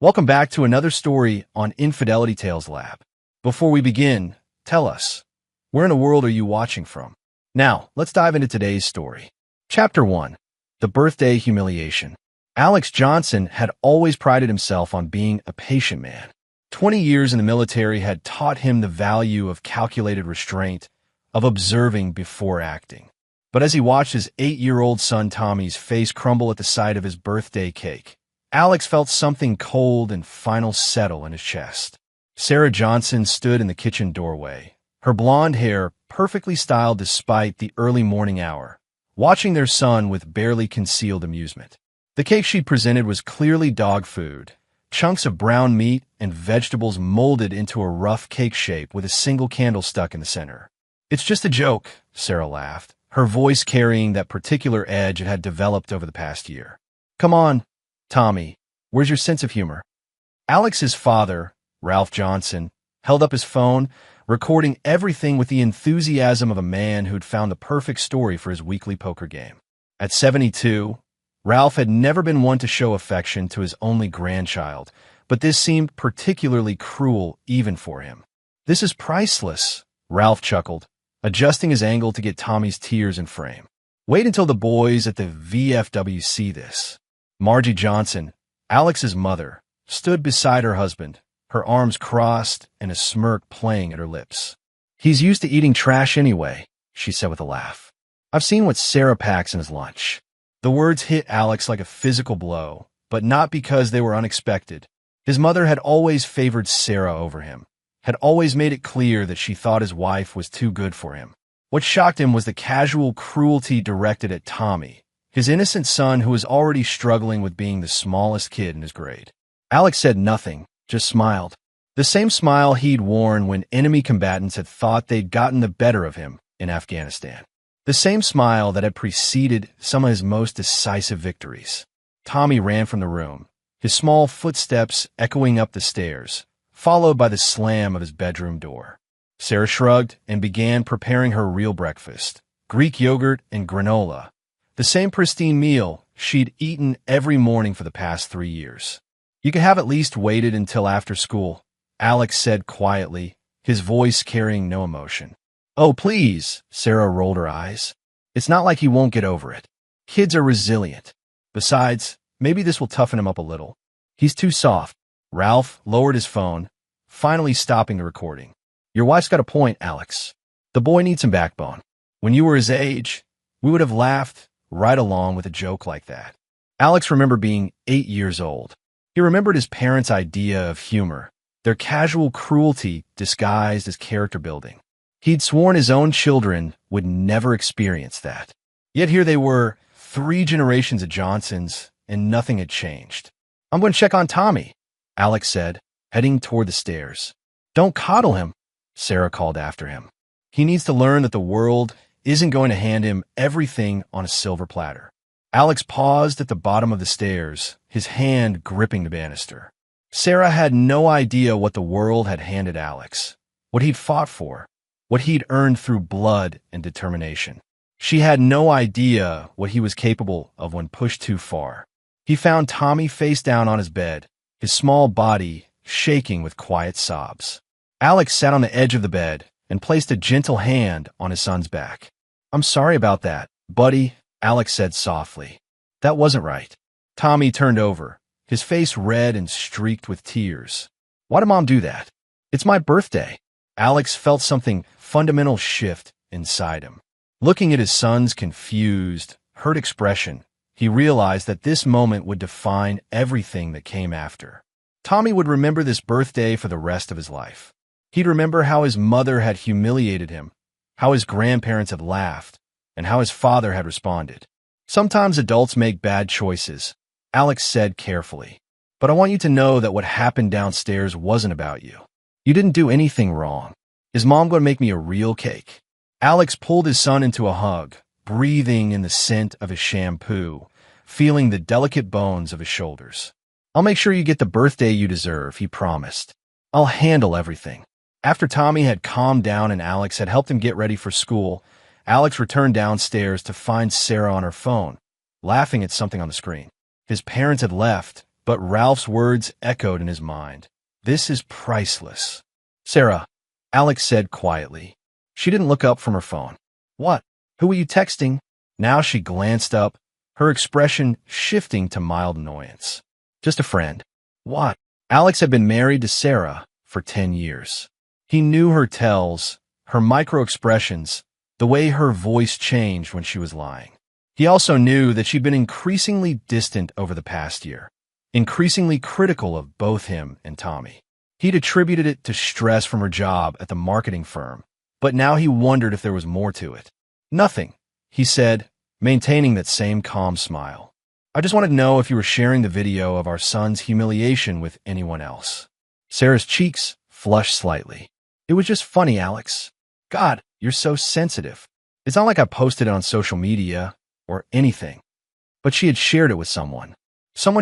Welcome back to another story on Infidelity Tales Lab. Before we begin, tell us, where in the world are you watching from? Now, let's dive into today's story. Chapter 1. The Birthday Humiliation. Alex Johnson had always prided himself on being a patient man. 20 years in the military had taught him the value of calculated restraint, of observing before acting. But as he watched his 8-year-old son Tommy's face crumble at the sight of his birthday cake, Alex felt something cold and final settle in his chest. Sarah Johnson stood in the kitchen doorway, her blonde hair perfectly styled despite the early morning hour, watching their son with barely concealed amusement. The cake she presented was clearly dog food, chunks of brown meat and vegetables molded into a rough cake shape with a single candle stuck in the center. "It's just a joke," Sarah laughed, her voice carrying that particular edge it had developed over the past year. "Come on, Tommy, where's your sense of humor?" Alex's father, Ralph Johnson, held up his phone, recording everything with the enthusiasm of a man who'd found the perfect story for his weekly poker game. At 72, Ralph had never been one to show affection to his only grandchild, but this seemed particularly cruel even for him. "This is priceless," Ralph chuckled, adjusting his angle to get Tommy's tears in frame. "Wait until the boys at the VFW see this." Margie Johnson, Alex's mother, stood beside her husband, her arms crossed and a smirk playing at her lips. "He's used to eating trash anyway," she said with a laugh. "I've seen what Sarah packs in his lunch." The words hit Alex like a physical blow, but not because they were unexpected. His mother had always favored Sarah over him, had always made it clear that she thought his wife was too good for him. What shocked him was the casual cruelty directed at Tommy, his innocent son who was already struggling with being the smallest kid in his grade. Alex said nothing, just smiled. The same smile he'd worn when enemy combatants had thought they'd gotten the better of him in Afghanistan. The same smile that had preceded some of his most decisive victories. Tommy ran from the room, his small footsteps echoing up the stairs, followed by the slam of his bedroom door. Sarah shrugged and began preparing her real breakfast, Greek yogurt and granola, the same pristine meal she'd eaten every morning for the past 3 years. "You could have at least waited until after school," Alex said quietly, his voice carrying no emotion. "Oh, please," Sarah rolled her eyes. "It's not like he won't get over it. Kids are resilient. Besides, maybe this will toughen him up a little. He's too soft." Ralph lowered his phone, finally stopping the recording. "Your wife's got a point, Alex. The boy needs some backbone. When you were his age, we would have laughed right along with a joke like that." Alex remembered being 8 years old. He remembered his parents' idea of humor, their casual cruelty disguised as character building. He'd sworn his own children would never experience that. Yet here they were, 3 generations of Johnsons, and nothing had changed. "I'm going to check on Tommy," Alex said, heading toward the stairs. "Don't coddle him," Sarah called after him. "He needs to learn that the world isn't going to hand him everything on a silver platter." Alex paused at the bottom of the stairs, his hand gripping the banister. Sarah had no idea what the world had handed Alex, what he'd fought for, what he'd earned through blood and determination. She had no idea what he was capable of when pushed too far. He found Tommy face down on his bed, his small body shaking with quiet sobs. Alex sat on the edge of the bed and placed a gentle hand on his son's back. "I'm sorry about that, buddy," Alex said softly. "That wasn't right." Tommy turned over, his face red and streaked with tears. "Why did Mom do that? It's my birthday." Alex felt something fundamental shift inside him. Looking at his son's confused, hurt expression, he realized that this moment would define everything that came after. Tommy would remember this birthday for the rest of his life. He'd remember how his mother had humiliated him, how his grandparents had laughed, and how his father had responded. "Sometimes adults make bad choices," Alex said carefully. "But I want you to know that what happened downstairs wasn't about you. You didn't do anything wrong. Is Mom going to make me a real cake?" Alex pulled his son into a hug, breathing in the scent of his shampoo, feeling the delicate bones of his shoulders. "I'll make sure you get the birthday you deserve," he promised. "I'll handle everything." After Tommy had calmed down and Alex had helped him get ready for school, Alex returned downstairs to find Sarah on her phone, laughing at something on the screen. His parents had left, But Ralph's words echoed in his mind. This is priceless. Sarah, Alex said quietly. She didn't look up from her phone. What? Who were you texting? Now she glanced up, her expression shifting to mild annoyance. Just a friend. What? Alex had been married to Sarah for 10 years. He knew her tells, her micro-expressions, the way her voice changed when she was lying. He also knew that she'd been increasingly distant over the past year, increasingly critical of both him and Tommy. He'd attributed it to stress from her job at the marketing firm, but now he wondered if there was more to it. Nothing, he said, maintaining that same calm smile. I just wanted to know if you were sharing the video of our son's humiliation with anyone else. Sarah's cheeks flushed slightly. It was just funny, Alex. God, you're so sensitive. It's not like I posted it on social media or anything. But she had shared it with someone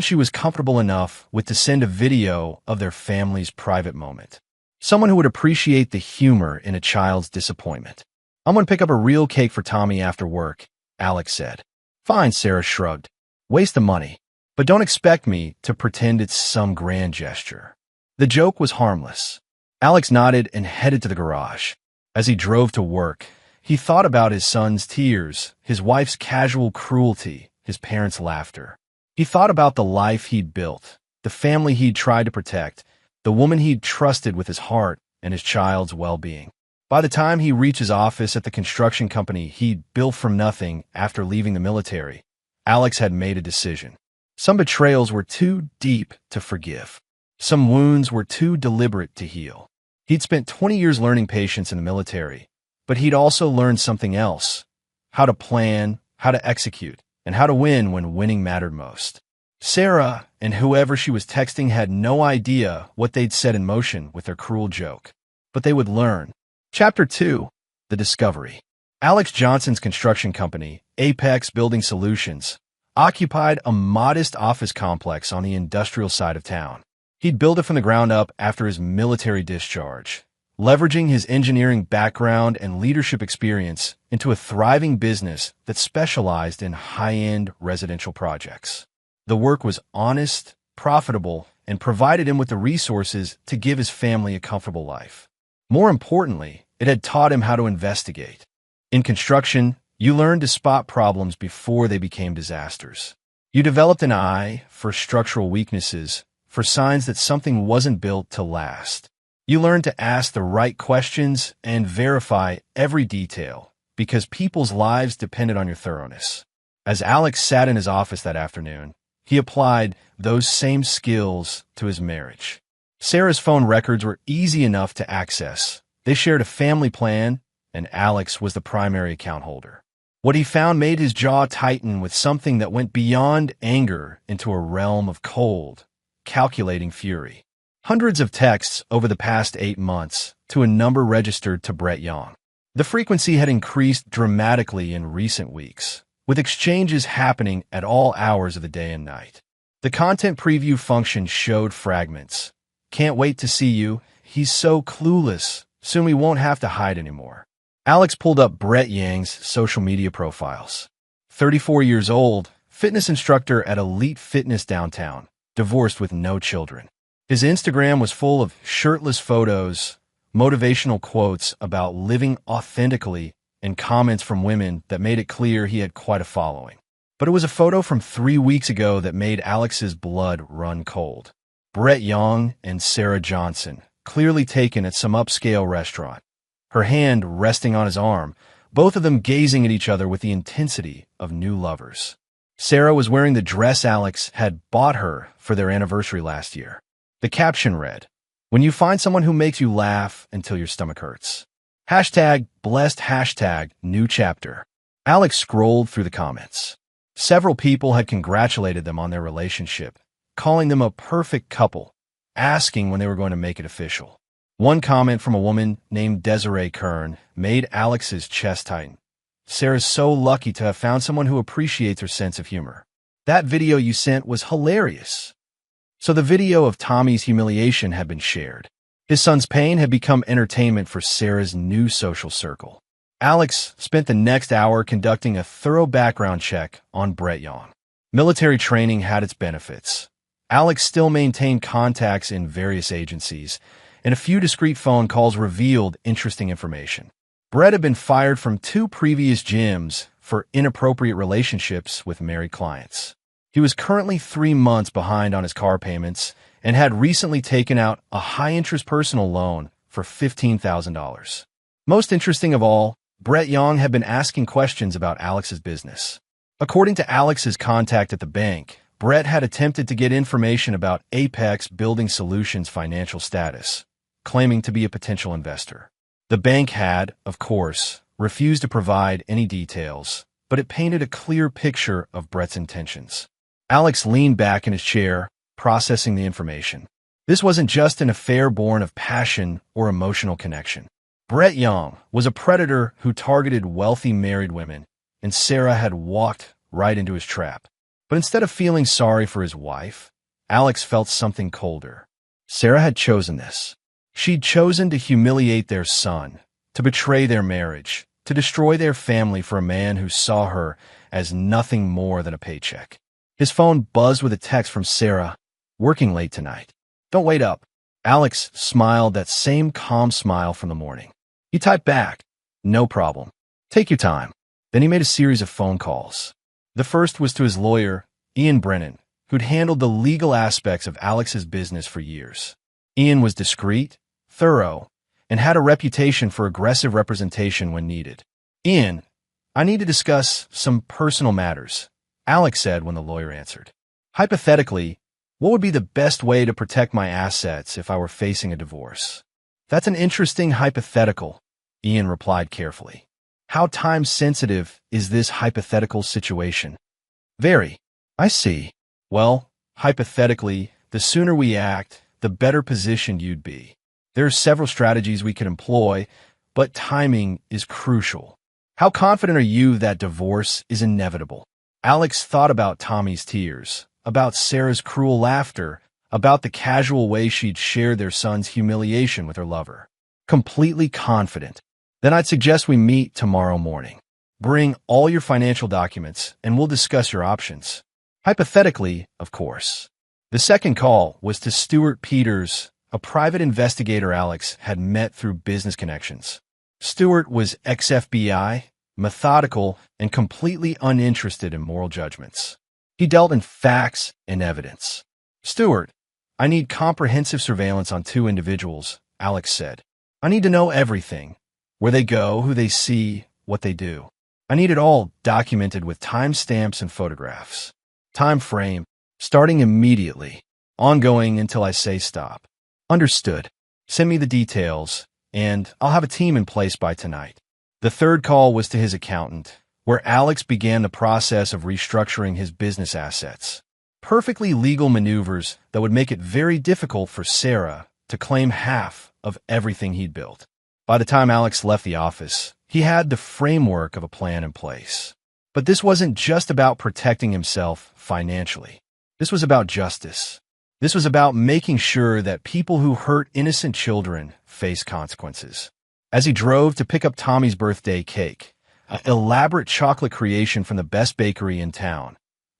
she was comfortable enough with to send a video of their family's private moment. Someone who would appreciate the humor in a child's disappointment. I'm going to pick up a real cake for Tommy after work, Alex said. Fine, Sarah shrugged. Waste the money. But don't expect me to pretend it's some grand gesture. The joke was harmless. Alex nodded and headed to the garage. As he drove to work, he thought about his son's tears, his wife's casual cruelty, his parents' laughter. He thought about the life he'd built, the family he'd tried to protect, the woman he'd trusted with his heart and his child's well-being. By the time he reached his office at the construction company he'd built from nothing after leaving the military, Alex had made a decision. Some betrayals were too deep to forgive. Some wounds were too deliberate to heal. He'd spent 20 years learning patience in the military, but he'd also learned something else: how to plan, how to execute, and how to win when winning mattered most. Sarah and whoever she was texting had no idea what they'd set in motion with their cruel joke. But they would learn. Chapter 2. The Discovery. Alex Johnson's construction company, Apex Building Solutions, occupied a modest office complex on the industrial side of town. He'd built it from the ground up after his military discharge, leveraging his engineering background and leadership experience into a thriving business that specialized in high-end residential projects. The work was honest, profitable, and provided him with the resources to give his family a comfortable life. More importantly, it had taught him how to investigate. In construction, you learned to spot problems before they became disasters. You developed an eye for structural weaknesses, for signs that something wasn't built to last. You learned to ask the right questions and verify every detail, because people's lives depended on your thoroughness. As Alex sat in his office that afternoon, he applied those same skills to his marriage. Sarah's phone records were easy enough to access. They shared a family plan, and Alex was the primary account holder. What he found made his jaw tighten with something that went beyond anger into a realm of cold, calculating fury. Hundreds of texts over the past 8 months to a number registered to Brett Young. The frequency had increased dramatically in recent weeks, with exchanges happening at all hours of the day and night. The content preview function showed fragments. Can't wait to see you. He's so clueless. Soon we won't have to hide anymore. Alex pulled up Brett Yang's social media profiles. 34 years old, fitness instructor at Elite Fitness downtown, divorced with no children. His Instagram was full of shirtless photos, motivational quotes about living authentically, and comments from women that made it clear he had quite a following. But it was a photo from 3 weeks ago that made Alex's blood run cold. Brett Young and Sarah Johnson, clearly taken at some upscale restaurant. Her hand resting on his arm, both of them gazing at each other with the intensity of new lovers. Sarah was wearing the dress Alex had bought her for their anniversary last year. The caption read, "When you find someone who makes you laugh until your stomach hurts." #blessed #new chapter. Alex scrolled through the comments. Several people had congratulated them on their relationship, calling them a perfect couple, asking when they were going to make it official. One comment from a woman named Desiree Kern made Alex's chest tighten. "Sarah's so lucky to have found someone who appreciates her sense of humor. That video you sent was hilarious." So the video of Tommy's humiliation had been shared. His son's pain had become entertainment for Sarah's new social circle. Alex spent the next hour conducting a thorough background check on Brett Young. Military training had its benefits. Alex still maintained contacts in various agencies, and a few discreet phone calls revealed interesting information. Brett had been fired from 2 previous gyms for inappropriate relationships with married clients. He was currently 3 months behind on his car payments and had recently taken out a high-interest personal loan for $15,000. Most interesting of all, Brett Young had been asking questions about Alex's business. According to Alex's contact at the bank, Brett had attempted to get information about Apex Building Solutions' financial status, claiming to be a potential investor. The bank had, of course, refused to provide any details, but it painted a clear picture of Brett's intentions. Alex leaned back in his chair, processing the information. This wasn't just an affair born of passion or emotional connection. Brett Young was a predator who targeted wealthy married women, and Sarah had walked right into his trap. But instead of feeling sorry for his wife, Alex felt something colder. Sarah had chosen this. She'd chosen to humiliate their son, to betray their marriage, to destroy their family for a man who saw her as nothing more than a paycheck. His phone buzzed with a text from Sarah, "Working late tonight. Don't wait up." Alex smiled that same calm smile from the morning. He typed back, "No problem. Take your time." Then he made a series of phone calls. The first was to his lawyer, Ian Brennan, who'd handled the legal aspects of Alex's business for years. Ian was discreet, thorough, and had a reputation for aggressive representation when needed. "Ian, I need to discuss some personal matters," Alex said when the lawyer answered. "Hypothetically, what would be the best way to protect my assets if I were facing a divorce?" "That's an interesting hypothetical," Ian replied carefully. "How time-sensitive is this hypothetical situation?" "Very." "I see. Well, hypothetically, the sooner we act, the better positioned you'd be. There are several strategies we could employ, but timing is crucial. How confident are you that divorce is inevitable?" Alex thought about Tommy's tears, about Sarah's cruel laughter, about the casual way she'd shared their son's humiliation with her lover. "Completely confident. Then I'd suggest we meet tomorrow morning. Bring all your financial documents, and we'll discuss your options." Hypothetically, of course. The second call was to Stuart Peters, a private investigator Alex had met through business connections. Stuart was ex-FBI, methodical, and completely uninterested in moral judgments. He dealt in facts and evidence. "Stuart, I need comprehensive surveillance on 2 individuals," Alex said. "I need to know everything. Where they go, who they see, what they do. I need it all documented with timestamps and photographs. Time frame, starting immediately, ongoing until I say stop." "Understood. Send me the details, and I'll have a team in place by tonight." The third call was to his accountant, where Alex began the process of restructuring his business assets. Perfectly legal maneuvers that would make it very difficult for Sarah to claim half of everything he'd built. By the time Alex left the office, he had the framework of a plan in place. But this wasn't just about protecting himself financially. This was about justice. This was about making sure that people who hurt innocent children face consequences. As he drove to pick up Tommy's birthday cake, an elaborate chocolate creation from the best bakery in town,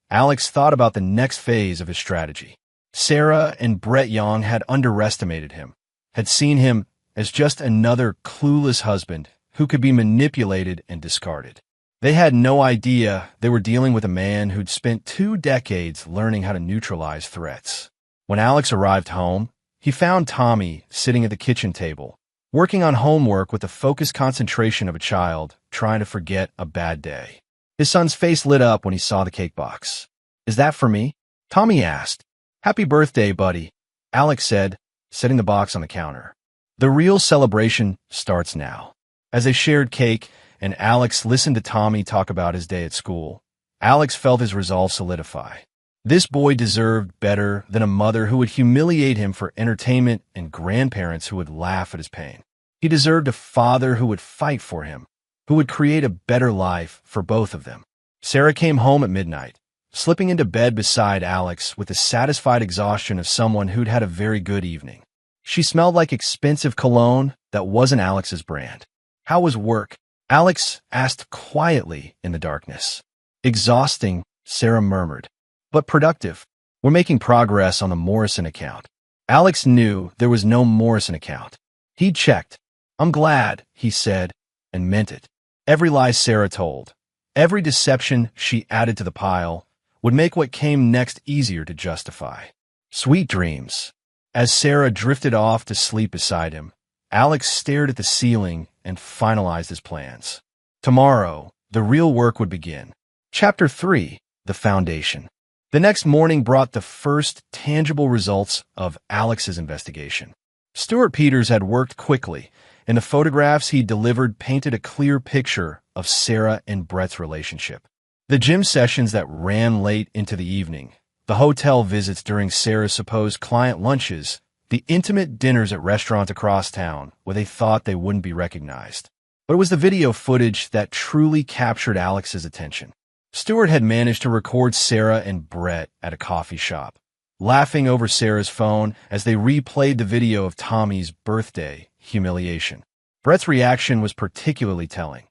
Alex thought about the next phase of his strategy. Sarah and Brett Young had underestimated him, had seen him as just another clueless husband who could be manipulated and discarded. They had no idea they were dealing with a man who'd spent 2 decades learning how to neutralize threats. When Alex arrived home, he found Tommy sitting at the kitchen table, working on homework with the focused concentration of a child trying to forget a bad day. His son's face lit up when he saw the cake box. "Is that for me?" Tommy asked. "Happy birthday, buddy," Alex said, setting the box on the counter. The real celebration starts now. As they shared cake and Alex listened to Tommy talk about his day at school, Alex felt his resolve solidify. This boy deserved better than a mother who would humiliate him for entertainment and grandparents who would laugh at his pain. He deserved a father who would fight for him, who would create a better life for both of them. Sarah came home at midnight, slipping into bed beside Alex with the satisfied exhaustion of someone who'd had a very good evening. She smelled like expensive cologne that wasn't Alex's brand. "How was work?" Alex asked quietly in the darkness. "Exhausting," Sarah murmured, "but productive." We're making progress on the Morrison account. Alex knew there was no Morrison account. He'd checked. I'm glad, he said, and meant it. Every lie Sarah told, every deception she added to the pile, would make what came next easier to justify. Sweet dreams. As Sarah drifted off to sleep beside him, Alex stared at the ceiling and finalized his plans. Tomorrow, the real work would begin. Chapter 3. The Foundation. The next morning brought the first tangible results of Alex's investigation. Stuart Peters had worked quickly, and the photographs he delivered painted a clear picture of Sarah and Brett's relationship. The gym sessions that ran late into the evening, the hotel visits during Sarah's supposed client lunches, the intimate dinners at restaurants across town where they thought they wouldn't be recognized. But it was the video footage that truly captured Alex's attention. Stuart had managed to record Sarah and Brett at a coffee shop, laughing over Sarah's phone as they replayed the video of Tommy's birthday humiliation. Brett's reaction was particularly telling.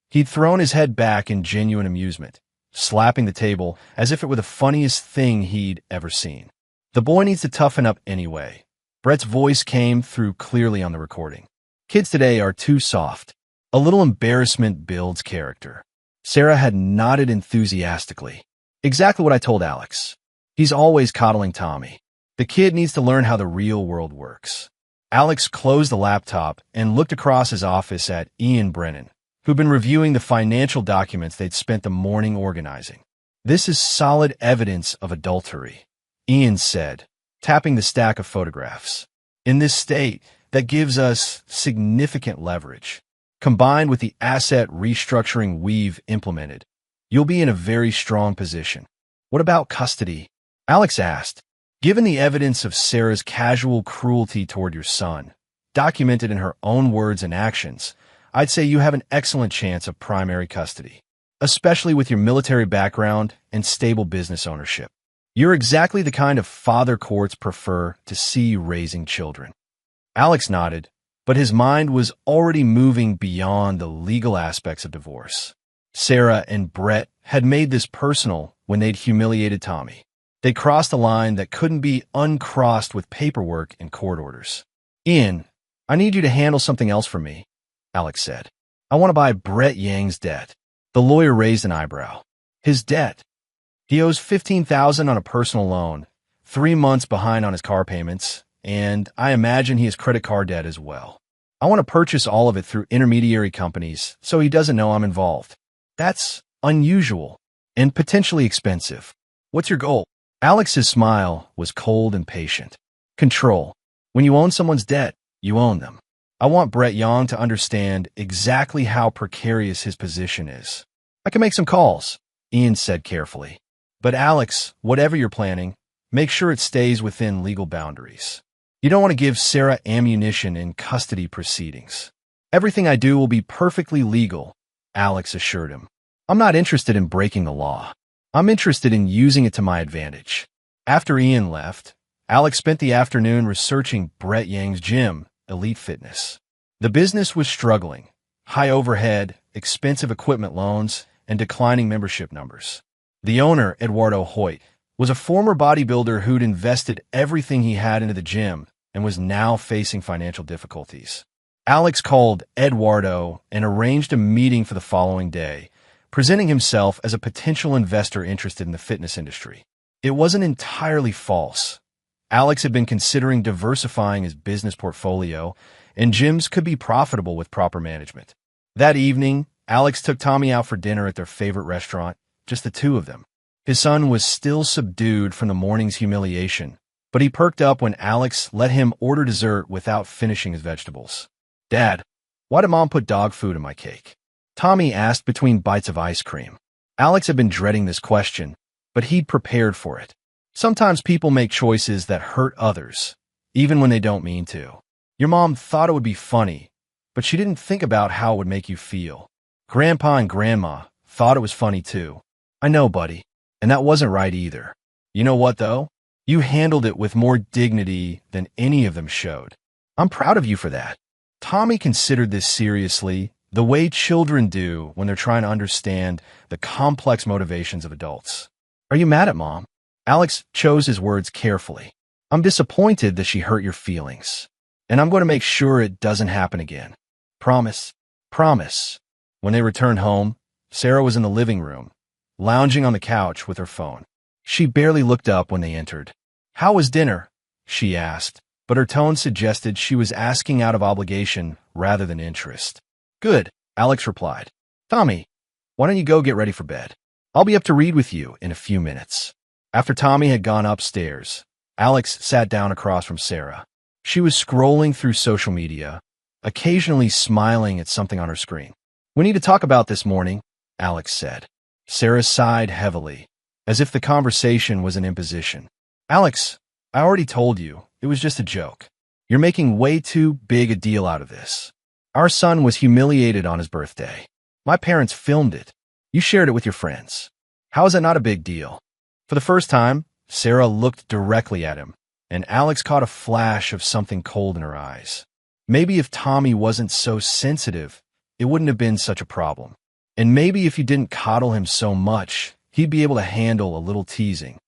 He'd thrown his head back in genuine amusement, slapping the table as if it were the funniest thing he'd ever seen. The boy needs to toughen up anyway. Brett's voice came through clearly on the recording. Kids today are too soft. A little embarrassment builds character. Sarah had nodded enthusiastically. Exactly what I told Alex. He's always coddling Tommy. The kid needs to learn how the real world works. Alex closed the laptop and looked across his office at Ian Brennan, who'd been reviewing the financial documents they'd spent the morning organizing. This is solid evidence of adultery, Ian said, tapping the stack of photographs. In this state, that gives us significant leverage. Combined with the asset restructuring we've implemented, you'll be in a very strong position. What about custody? Alex asked. Given the evidence of Sarah's casual cruelty toward your son, documented in her own words and actions, I'd say you have an excellent chance of primary custody, especially with your military background and stable business ownership. You're exactly the kind of father courts prefer to see you raising children. Alex nodded, but his mind was already moving beyond the legal aspects of divorce. Sarah and Brett had made this personal when they'd humiliated Tommy. They crossed a line that couldn't be uncrossed with paperwork and court orders. Ian, I need you to handle something else for me, Alex said. I want to buy Brett Yang's debt. The lawyer raised an eyebrow. His debt? He owes $15,000 on a personal loan, 3 months behind on his car payments, and I imagine he has credit card debt as well. I want to purchase all of it through intermediary companies so he doesn't know I'm involved. That's unusual and potentially expensive. What's your goal? Alex's smile was cold and patient. Control. When you own someone's debt, you own them. I want Brett Yang to understand exactly how precarious his position is. I can make some calls, Ian said carefully. But Alex, whatever you're planning, make sure it stays within legal boundaries. You don't want to give Sarah ammunition in custody proceedings. Everything I do will be perfectly legal, Alex assured him. I'm not interested in breaking the law. I'm interested in using it to my advantage. After Ian left, Alex spent the afternoon researching Brett Yang's gym, Elite Fitness. The business was struggling. High overhead, expensive equipment loans, and declining membership numbers. The owner, Eduardo Hoyt, was a former bodybuilder who'd invested everything he had into the gym and was now facing financial difficulties. Alex called Eduardo and arranged a meeting for the following day, presenting himself as a potential investor interested in the fitness industry. It wasn't entirely false. Alex had been considering diversifying his business portfolio, and gyms could be profitable with proper management. That evening, Alex took Tommy out for dinner at their favorite restaurant, just the two of them. His son was still subdued from the morning's humiliation, but he perked up when Alex let him order dessert without finishing his vegetables. Dad, why did Mom put dog food in my cake? Tommy asked between bites of ice cream. Alex had been dreading this question, but he'd prepared for it. Sometimes people make choices that hurt others, even when they don't mean to. Your mom thought it would be funny, but she didn't think about how it would make you feel. Grandpa and Grandma thought it was funny too. I know, buddy, and that wasn't right either. You know what, though? You handled it with more dignity than any of them showed. I'm proud of you for that. Tommy considered this seriously, the way children do when they're trying to understand the complex motivations of adults. Are you mad at Mom? Alex chose his words carefully. I'm disappointed that she hurt your feelings, and I'm going to make sure it doesn't happen again. Promise. Promise. When they returned home, Sarah was in the living room, lounging on the couch with her phone. She barely looked up when they entered. How was dinner? She asked, but her tone suggested she was asking out of obligation rather than interest. Good, Alex replied. Tommy, why don't you go get ready for bed? I'll be up to read with you in a few minutes. After Tommy had gone upstairs, Alex sat down across from Sarah. She was scrolling through social media, occasionally smiling at something on her screen. We need to talk about this morning, Alex said. Sarah sighed heavily, as if the conversation was an imposition. Alex, I already told you, it was just a joke. You're making way too big a deal out of this. Our son was humiliated on his birthday. My parents filmed it. You shared it with your friends. How is that not a big deal? For the first time, Sarah looked directly at him, and Alex caught a flash of something cold in her eyes. Maybe if Tommy wasn't so sensitive, it wouldn't have been such a problem. And maybe if you didn't coddle him so much, he'd be able to handle a little teasing.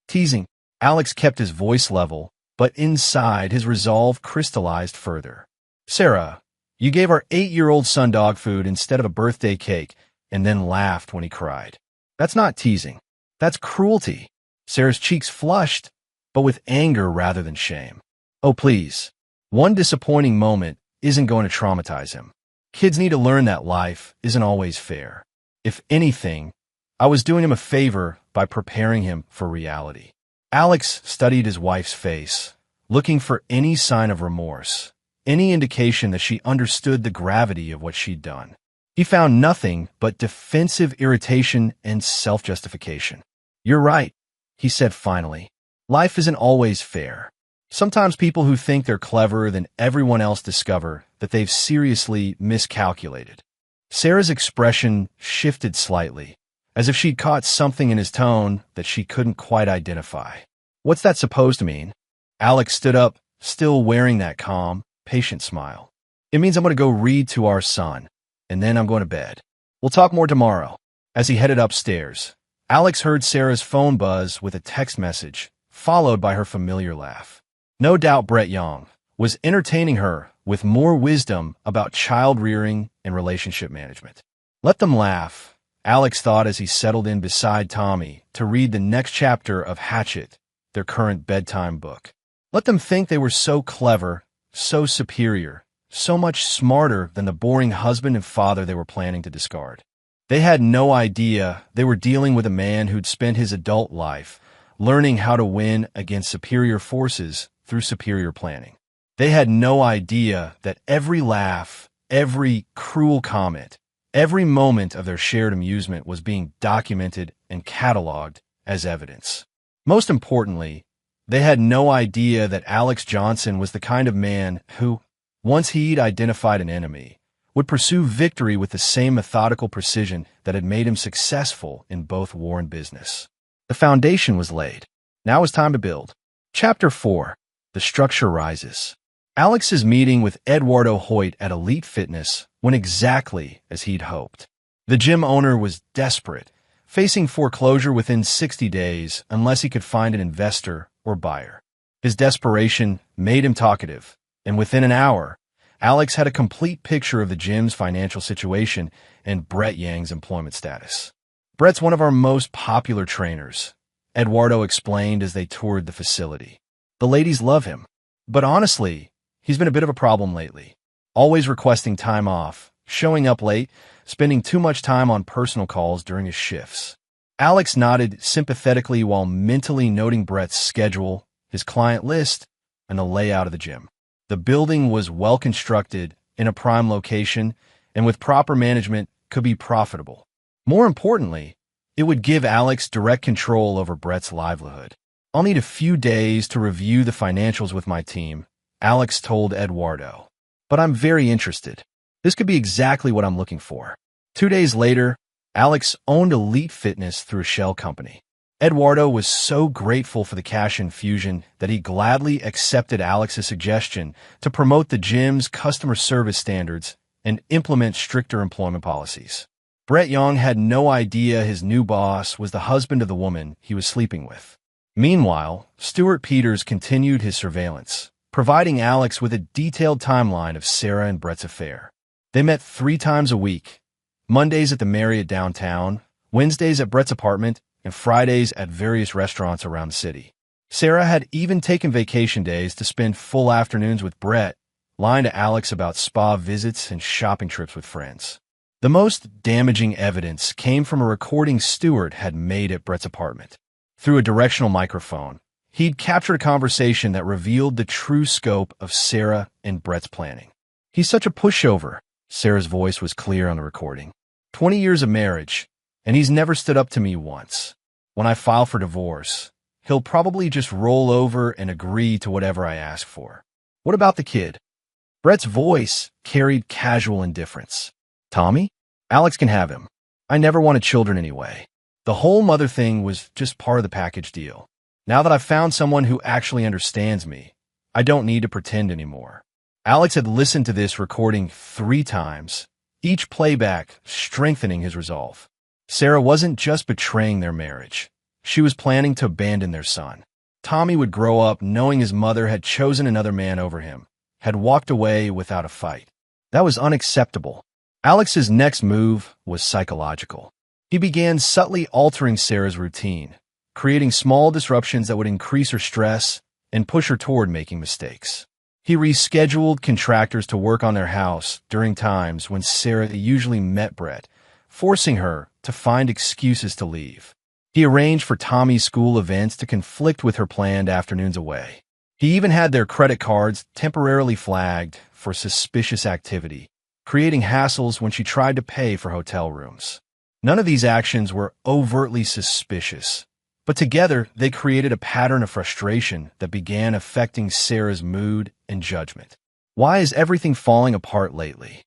Teasing. Alex kept his voice level, but inside his resolve crystallized further. Sarah, you gave our 8-year-old son dog food instead of a birthday cake, and then laughed when he cried. That's not teasing. That's cruelty. Sarah's cheeks flushed, but with anger rather than shame. Oh, please. One disappointing moment isn't going to traumatize him. Kids need to learn that life isn't always fair. If anything, I was doing him a favor by preparing him for reality. Alex studied his wife's face, looking for any sign of remorse, any indication that she understood the gravity of what she'd done. He found nothing but defensive irritation and self-justification. You're right, he said finally. Life isn't always fair. Sometimes people who think they're cleverer than everyone else discover that they've seriously miscalculated. Sarah's expression shifted slightly, as if she'd caught something in his tone that she couldn't quite identify. What's that supposed to mean? Alex stood up, still wearing that calm, patient smile. It means I'm going to go read to our son, and then I'm going to bed. We'll talk more tomorrow. As he headed upstairs, Alex heard Sarah's phone buzz with a text message, followed by her familiar laugh. No doubt Brett Young was entertaining her with more wisdom about child-rearing and relationship management. Let them laugh, Alex thought as he settled in beside Tommy to read the next chapter of Hatchet, their current bedtime book. Let them think they were so clever, so superior, so much smarter than the boring husband and father they were planning to discard. They had no idea they were dealing with a man who'd spent his adult life learning how to win against superior forces through superior planning. They had no idea that every laugh, every cruel comment, every moment of their shared amusement was being documented and cataloged as evidence. Most importantly, they had no idea that Alex Johnson was the kind of man who, once he'd identified an enemy, would pursue victory with the same methodical precision that had made him successful in both war and business. The foundation was laid. Now it was time to build. Chapter 4. The Structure Rises. Alex's meeting with Eduardo Hoyt at Elite Fitness went exactly as he'd hoped. The gym owner was desperate, facing foreclosure within 60 days unless he could find an investor or buyer. His desperation made him talkative, and within an hour, Alex had a complete picture of the gym's financial situation and Brett Yang's employment status. Brett's one of our most popular trainers, Eduardo explained as they toured the facility. The ladies love him, but honestly, he's been a bit of a problem lately. Always requesting time off, showing up late, spending too much time on personal calls during his shifts. Alex nodded sympathetically while mentally noting Brett's schedule, his client list, and the layout of the gym. The building was well constructed, in a prime location, and with proper management could be profitable. More importantly, it would give Alex direct control over Brett's livelihood. I'll need a few days to review the financials with my team, Alex told Eduardo. But I'm very interested. This could be exactly what I'm looking for. 2 days later, Alex owned Elite Fitness through a shell company. Eduardo was so grateful for the cash infusion that he gladly accepted Alex's suggestion to promote the gym's customer service standards and implement stricter employment policies. Brett Young had no idea his new boss was the husband of the woman he was sleeping with. Meanwhile, Stuart Peters continued his surveillance, providing Alex with a detailed timeline of Sarah and Brett's affair. They met 3 times a week, Mondays at the Marriott downtown, Wednesdays at Brett's apartment, and Fridays at various restaurants around the city. Sarah had even taken vacation days to spend full afternoons with Brett, lying to Alex about spa visits and shopping trips with friends. The most damaging evidence came from a recording Stuart had made at Brett's apartment. Through a directional microphone, he'd captured a conversation that revealed the true scope of Sarah and Brett's planning. "He's such a pushover," Sarah's voice was clear on the recording. 20 years of marriage, and he's never stood up to me once. When I file for divorce, he'll probably just roll over and agree to whatever I ask for. What about the kid? Brett's voice carried casual indifference. Tommy? Alex can have him. I never wanted children anyway. The whole mother thing was just part of the package deal. Now that I've found someone who actually understands me, I don't need to pretend anymore. Alex had listened to this recording 3 times, each playback strengthening his resolve. Sarah wasn't just betraying their marriage. She was planning to abandon their son. Tommy would grow up knowing his mother had chosen another man over him, had walked away without a fight. That was unacceptable. Alex's next move was psychological. He began subtly altering Sarah's routine, creating small disruptions that would increase her stress and push her toward making mistakes. He rescheduled contractors to work on their house during times when Sarah usually met Brett, forcing her to find excuses to leave. He arranged for Tommy's school events to conflict with her planned afternoons away. He even had their credit cards temporarily flagged for suspicious activity, creating hassles when she tried to pay for hotel rooms. None of these actions were overtly suspicious, but together they created a pattern of frustration that began affecting Sarah's mood and judgment. Why is everything falling apart lately?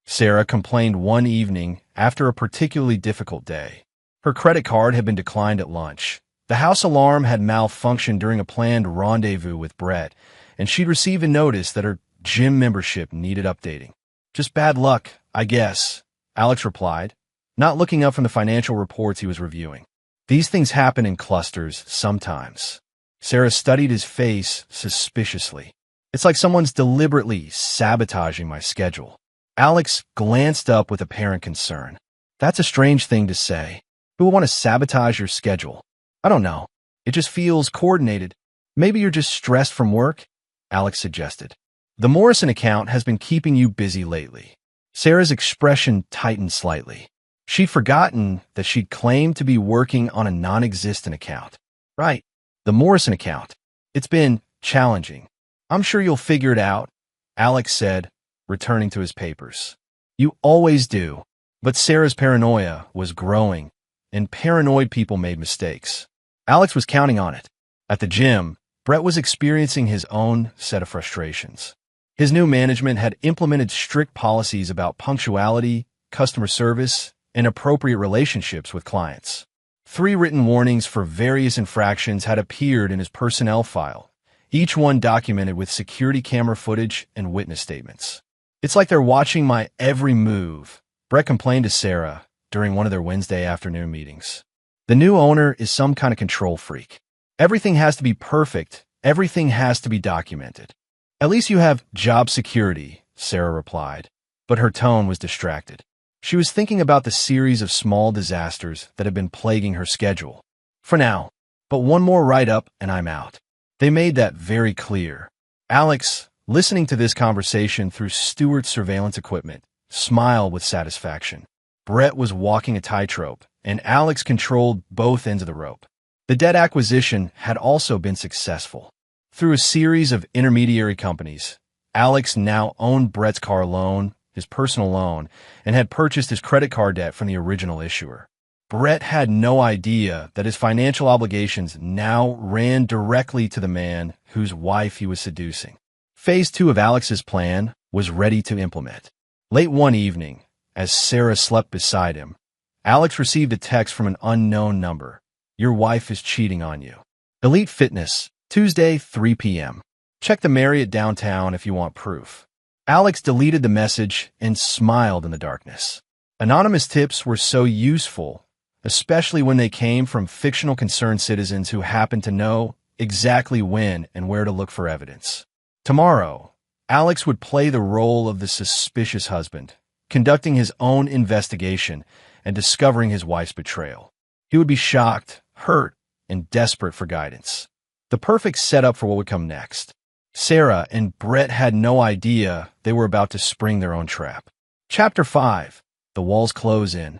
Sarah complained one evening after a particularly difficult day. Her credit card had been declined at lunch. The house alarm had malfunctioned during a planned rendezvous with Brett, and she'd received a notice that her gym membership needed updating. Just bad luck, I guess, Alex replied, not looking up from the financial reports he was reviewing. These things happen in clusters sometimes. Sarah studied his face suspiciously. It's like someone's deliberately sabotaging my schedule. Alex glanced up with apparent concern. That's a strange thing to say. Who would want to sabotage your schedule? I don't know. It just feels coordinated. Maybe you're just stressed from work, Alex suggested. The Morrison account has been keeping you busy lately. Sarah's expression tightened slightly. She'd forgotten that she'd claimed to be working on a non-existent account. Right, the Morrison account. It's been challenging. I'm sure you'll figure it out, Alex said, returning to his papers. You always do. But Sarah's paranoia was growing, and paranoid people made mistakes. Alex was counting on it. At the gym, Brett was experiencing his own set of frustrations. His new management had implemented strict policies about punctuality, customer service, and appropriate relationships with clients. 3 written warnings for various infractions had appeared in his personnel file, each one documented with security camera footage and witness statements. It's like they're watching my every move, Brett complained to Sarah during one of their Wednesday afternoon meetings. The new owner is some kind of control freak. Everything has to be perfect. Everything has to be documented. At least you have job security, Sarah replied, but her tone was distracted. She was thinking about the series of small disasters that had been plaguing her schedule. For now, but one more write-up and I'm out. They made that very clear. Alex, listening to this conversation through Stuart's surveillance equipment, smiled with satisfaction. Brett was walking a tightrope, and Alex controlled both ends of the rope. The debt acquisition had also been successful. Through a series of intermediary companies, Alex now owned Brett's car loan, his personal loan, and had purchased his credit card debt from the original issuer. Brett had no idea that his financial obligations now ran directly to the man whose wife he was seducing. Phase 2 of Alex's plan was ready to implement. Late one evening, as Sarah slept beside him, Alex received a text from an unknown number. Your wife is cheating on you. Elite Fitness, Tuesday, 3 p.m. Check the Marriott downtown if you want proof. Alex deleted the message and smiled in the darkness. Anonymous tips were so useful especially when they came from fictional concerned citizens who happened to know exactly when and where to look for evidence. Tomorrow, Alex would play the role of the suspicious husband, conducting his own investigation and discovering his wife's betrayal. He would be shocked, hurt, and desperate for guidance. The perfect setup for what would come next. Sarah and Brett had no idea they were about to spring their own trap. Chapter 5. The Walls Close In.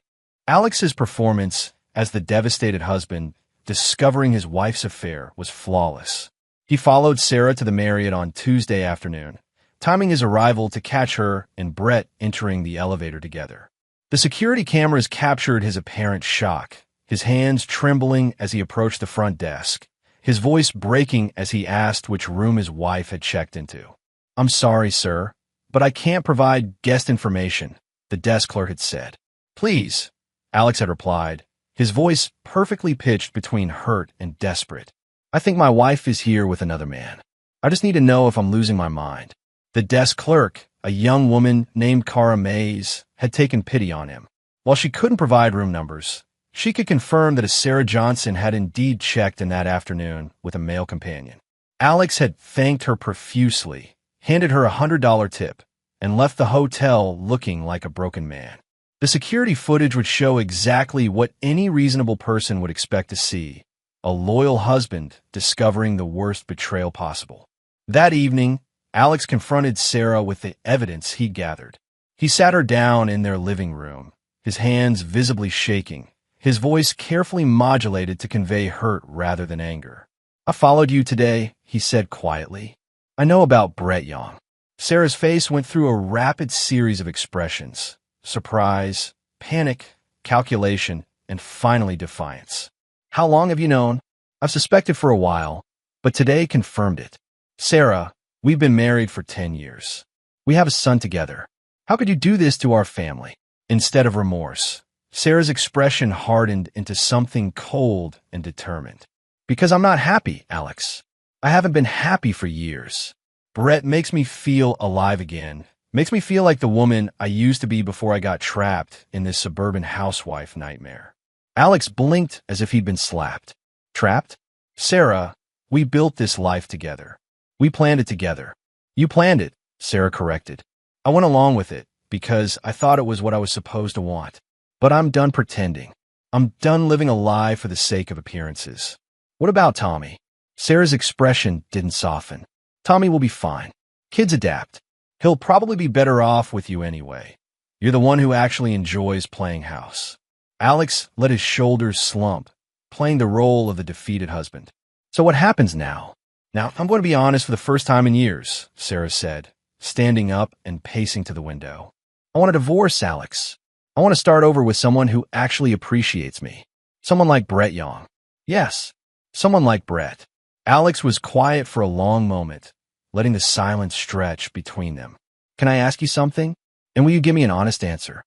Alex's performance as the devastated husband, discovering his wife's affair, was flawless. He followed Sarah to the Marriott on Tuesday afternoon, timing his arrival to catch her and Brett entering the elevator together. The security cameras captured his apparent shock, his hands trembling as he approached the front desk, his voice breaking as he asked which room his wife had checked into. "I'm sorry, sir, but I can't provide guest information," the desk clerk had said. "Please," Alex had replied, his voice perfectly pitched between hurt and desperate. "I think my wife is here with another man. I just need to know if I'm losing my mind." The desk clerk, a young woman named Cara Mays, had taken pity on him. While she couldn't provide room numbers, she could confirm that a Sarah Johnson had indeed checked in that afternoon with a male companion. Alex had thanked her profusely, handed her a $100 tip, and left the hotel looking like a broken man. The security footage would show exactly what any reasonable person would expect to see: a loyal husband discovering the worst betrayal possible. That evening, Alex confronted Sarah with the evidence he gathered. He sat her down in their living room, his hands visibly shaking, his voice carefully modulated to convey hurt rather than anger. "I followed you today," he said quietly. "I know about Brett Young." Sarah's face went through a rapid series of expressions: surprise, panic, calculation, and finally defiance. "How long have you known?" "I've suspected for a while, but today confirmed it." "Sarah, we've been married for 10 years. We have a son together. How could you do this to our family?" Instead of remorse, Sarah's expression hardened into something cold and determined. "Because I'm not happy, Alex. I haven't been happy for years. Brett makes me feel alive again. Makes me feel like the woman I used to be before I got trapped in this suburban housewife nightmare." Alex blinked as if he'd been slapped. "Trapped? Sarah, we built this life together. We planned it together." "You planned it," Sarah corrected. "I went along with it because I thought it was what I was supposed to want. But I'm done pretending. I'm done living a lie for the sake of appearances." "What about Tommy?" Sarah's expression didn't soften. "Tommy will be fine. Kids adapt. He'll probably be better off with you anyway. You're the one who actually enjoys playing house." Alex let his shoulders slump, playing the role of the defeated husband. "So what happens now?" "Now, I'm going to be honest for the first time in years," Sarah said, standing up and pacing to the window. "I want a divorce, Alex. I want to start over with someone who actually appreciates me. Someone like Brett Young. Yes, someone like Brett." Alex was quiet for a long moment, letting the silence stretch between them. "Can I ask you something? And will you give me an honest answer?"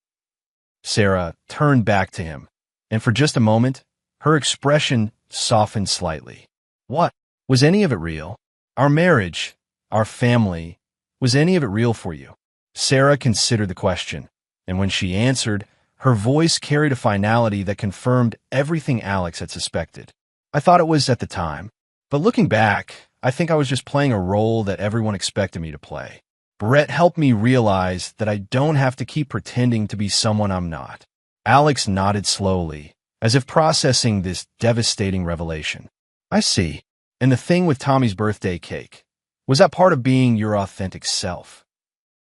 Sarah turned back to him, and for just a moment, her expression softened slightly. "What? Was any of it real? Our marriage, our family, was any of it real for you?" Sarah considered the question, and when she answered, her voice carried a finality that confirmed everything Alex had suspected. "I thought it was at the time, but looking back, I think I was just playing a role that everyone expected me to play. Brett helped me realize that I don't have to keep pretending to be someone I'm not." Alex nodded slowly, as if processing this devastating revelation. "I see. And the thing with Tommy's birthday cake, was that part of being your authentic self?"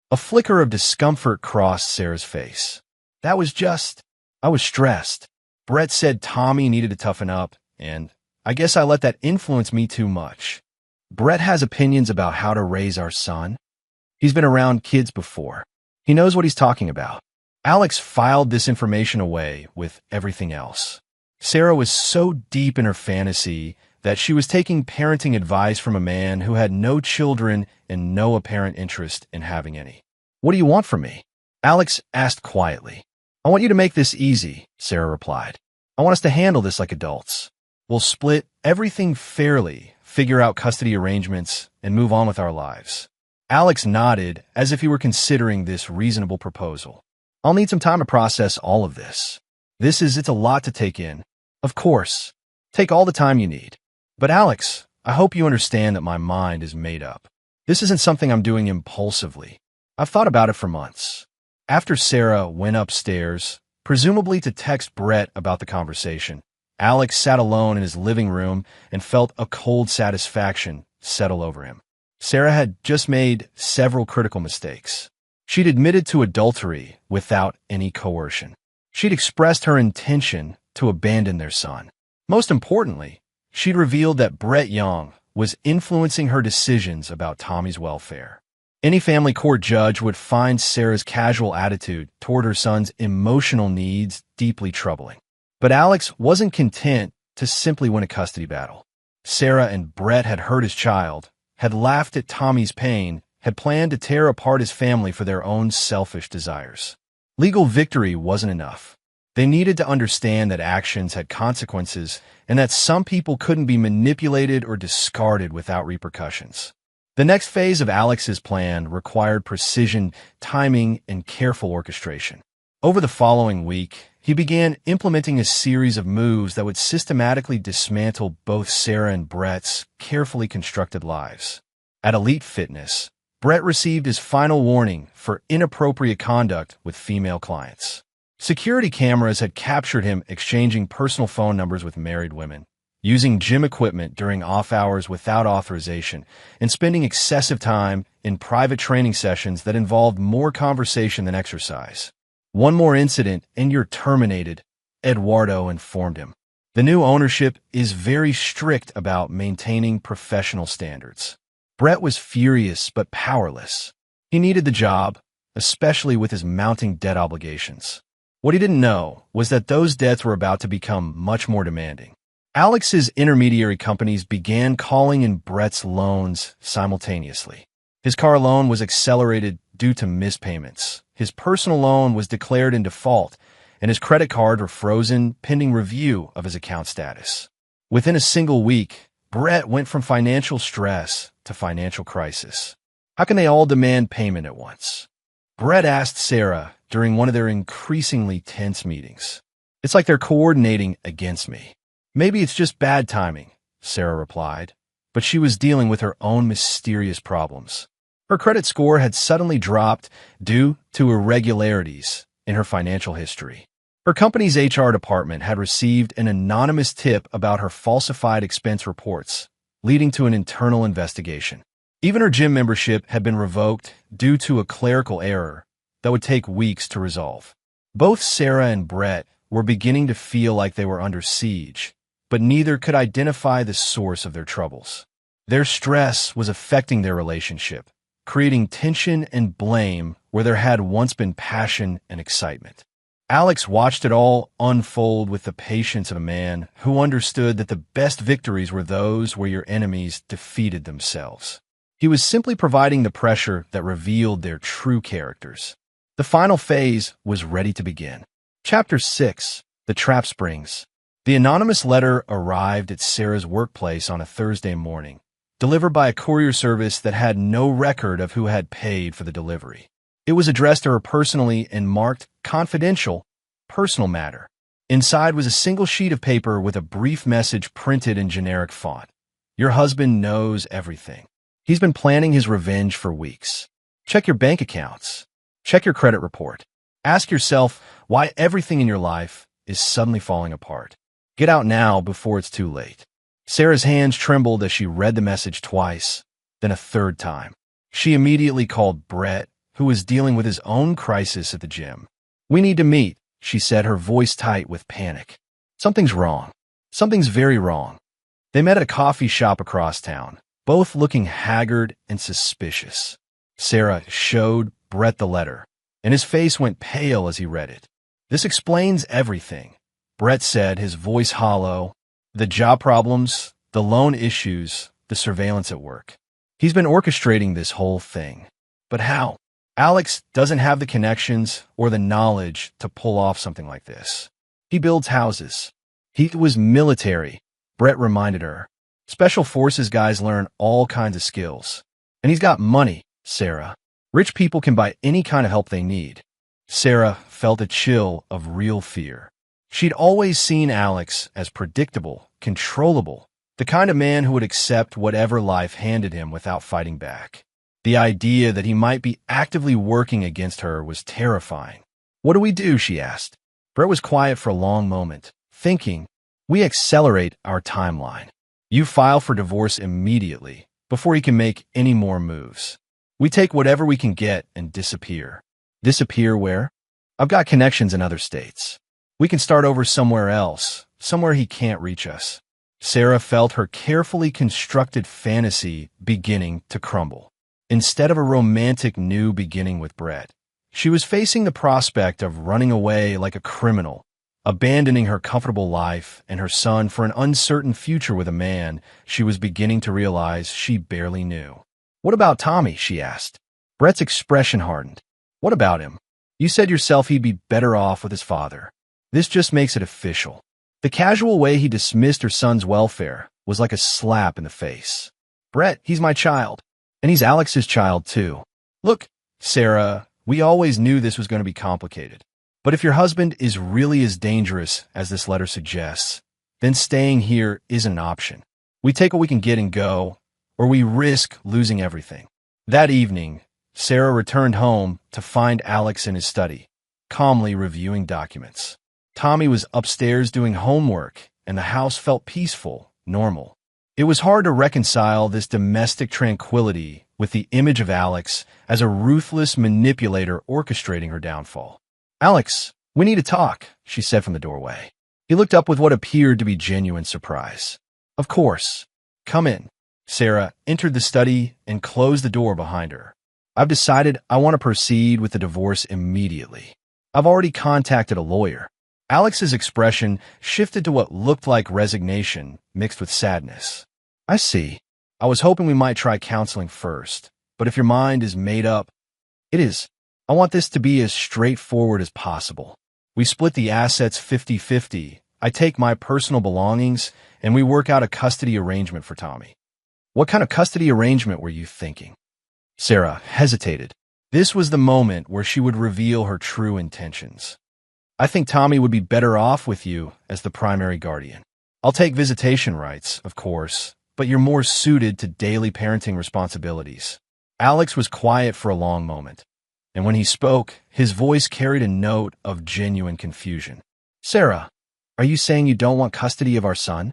A flicker of discomfort crossed Sarah's face. "That was just, I was stressed. Brett said Tommy needed to toughen up, and I guess I let that influence me too much. Brett has opinions about how to raise our son. He's been around kids before. He knows what he's talking about." Alex filed this information away with everything else. Sarah was so deep in her fantasy that she was taking parenting advice from a man who had no children and no apparent interest in having any. "What do you want from me?" Alex asked quietly. "I want you to make this easy," Sarah replied. "I want us to handle this like adults. We'll split everything fairly, figure out custody arrangements, and move on with our lives." Alex nodded as if he were considering this reasonable proposal. "I'll need some time to process all of this." It's a lot to take in. Of course. Take all the time you need. But Alex, I hope you understand that my mind is made up. This isn't something I'm doing impulsively. I've thought about it for months. After Sarah went upstairs, presumably to text Brett about the conversation, Alex sat alone in his living room and felt a cold satisfaction settle over him. Sarah had just made several critical mistakes. She'd admitted to adultery without any coercion. She'd expressed her intention to abandon their son. Most importantly, she'd revealed that Brett Young was influencing her decisions about Tommy's welfare. Any family court judge would find Sarah's casual attitude toward her son's emotional needs deeply troubling. But Alex wasn't content to simply win a custody battle. Sarah and Brett had hurt his child, had laughed at Tommy's pain, had planned to tear apart his family for their own selfish desires. Legal victory wasn't enough. They needed to understand that actions had consequences and that some people couldn't be manipulated or discarded without repercussions. The next phase of Alex's plan required precision, timing, and careful orchestration. Over the following week, he began implementing a series of moves that would systematically dismantle both Sarah and Brett's carefully constructed lives. At Elite Fitness, Brett received his final warning for inappropriate conduct with female clients. Security cameras had captured him exchanging personal phone numbers with married women, using gym equipment during off hours without authorization, and spending excessive time in private training sessions that involved more conversation than exercise. One more incident and you're terminated, Eduardo informed him. The new ownership is very strict about maintaining professional standards. Brett was furious but powerless. He needed the job, especially with his mounting debt obligations. What he didn't know was that those debts were about to become much more demanding. Alex's intermediary companies began calling in Brett's loans simultaneously. His car loan was accelerated due to missed payments. His personal loan was declared in default, and his credit card were frozen pending review of his account status. Within a single week, Brett went from financial stress to financial crisis. How can they all demand payment at once? Brett asked Sarah during one of their increasingly tense meetings. It's like they're coordinating against me. Maybe it's just bad timing, Sarah replied, but she was dealing with her own mysterious problems. Her credit score had suddenly dropped due to irregularities in her financial history. Her company's HR department had received an anonymous tip about her falsified expense reports, leading to an internal investigation. Even her gym membership had been revoked due to a clerical error that would take weeks to resolve. Both Sarah and Brett were beginning to feel like they were under siege, but neither could identify the source of their troubles. Their stress was affecting their relationship, creating tension and blame where there had once been passion and excitement. Alex watched it all unfold with the patience of a man who understood that the best victories were those where your enemies defeated themselves. He was simply providing the pressure that revealed their true characters. The final phase was ready to begin. Chapter 6: The Trap Springs. The anonymous letter arrived at Sarah's workplace on a Thursday morning, delivered by a courier service that had no record of who had paid for the delivery. It was addressed to her personally and marked confidential, personal matter. Inside was a single sheet of paper with a brief message printed in generic font. Your husband knows everything. He's been planning his revenge for weeks. Check your bank accounts. Check your credit report. Ask yourself why everything in your life is suddenly falling apart. Get out now before it's too late. Sarah's hands trembled as she read the message twice, then a third time. She immediately called Brett, who was dealing with his own crisis at the gym. We need to meet, she said, her voice tight with panic. Something's wrong. Something's very wrong. They met at a coffee shop across town, both looking haggard and suspicious. Sarah showed Brett the letter, and his face went pale as he read it. This explains everything, Brett said, his voice hollow. The job problems, the loan issues, the surveillance at work. He's been orchestrating this whole thing. But how? Alex doesn't have the connections or the knowledge to pull off something like this. He builds houses. He was military, Brett reminded her. Special forces guys learn all kinds of skills. And he's got money, Sarah. Rich people can buy any kind of help they need. Sarah felt a chill of real fear. She'd always seen Alex as predictable, controllable, the kind of man who would accept whatever life handed him without fighting back. The idea that he might be actively working against her was terrifying. "What do we do?" she asked. Brett was quiet for a long moment, thinking. "We accelerate our timeline. You file for divorce immediately, before he can make any more moves. We take whatever we can get and disappear." "Disappear where?" "I've got connections in other states. We can start over somewhere else, somewhere he can't reach us." Sarah felt her carefully constructed fantasy beginning to crumble. Instead of a romantic new beginning with Brett, she was facing the prospect of running away like a criminal, abandoning her comfortable life and her son for an uncertain future with a man she was beginning to realize she barely knew. "What about Tommy?" she asked. Brett's expression hardened. "What about him? You said yourself he'd be better off with his father. This just makes it official." The casual way he dismissed her son's welfare was like a slap in the face. "Brett, he's my child. And he's Alex's child, too. Look, Sarah, we always knew this was going to be complicated. But if your husband is really as dangerous as this letter suggests, then staying here isn't an option. We take what we can get and go, or we risk losing everything." That evening, Sarah returned home to find Alex in his study, calmly reviewing documents. Tommy was upstairs doing homework, and the house felt peaceful, normal. It was hard to reconcile this domestic tranquility with the image of Alex as a ruthless manipulator orchestrating her downfall. "Alex, we need to talk," she said from the doorway. He looked up with what appeared to be genuine surprise. "Of course. Come in." Sarah entered the study and closed the door behind her. "I've decided I want to proceed with the divorce immediately. I've already contacted a lawyer." Alex's expression shifted to what looked like resignation mixed with sadness. "I see. I was hoping we might try counseling first, but if your mind is made up..." "It is. I want this to be as straightforward as possible. We split the assets 50-50. I take my personal belongings, and we work out a custody arrangement for Tommy." "What kind of custody arrangement were you thinking?" Sarah hesitated. This was the moment where she would reveal her true intentions. "I think Tommy would be better off with you as the primary guardian. I'll take visitation rights, of course, but you're more suited to daily parenting responsibilities." Alex was quiet for a long moment, and when he spoke, his voice carried a note of genuine confusion. "Sarah, are you saying you don't want custody of our son?"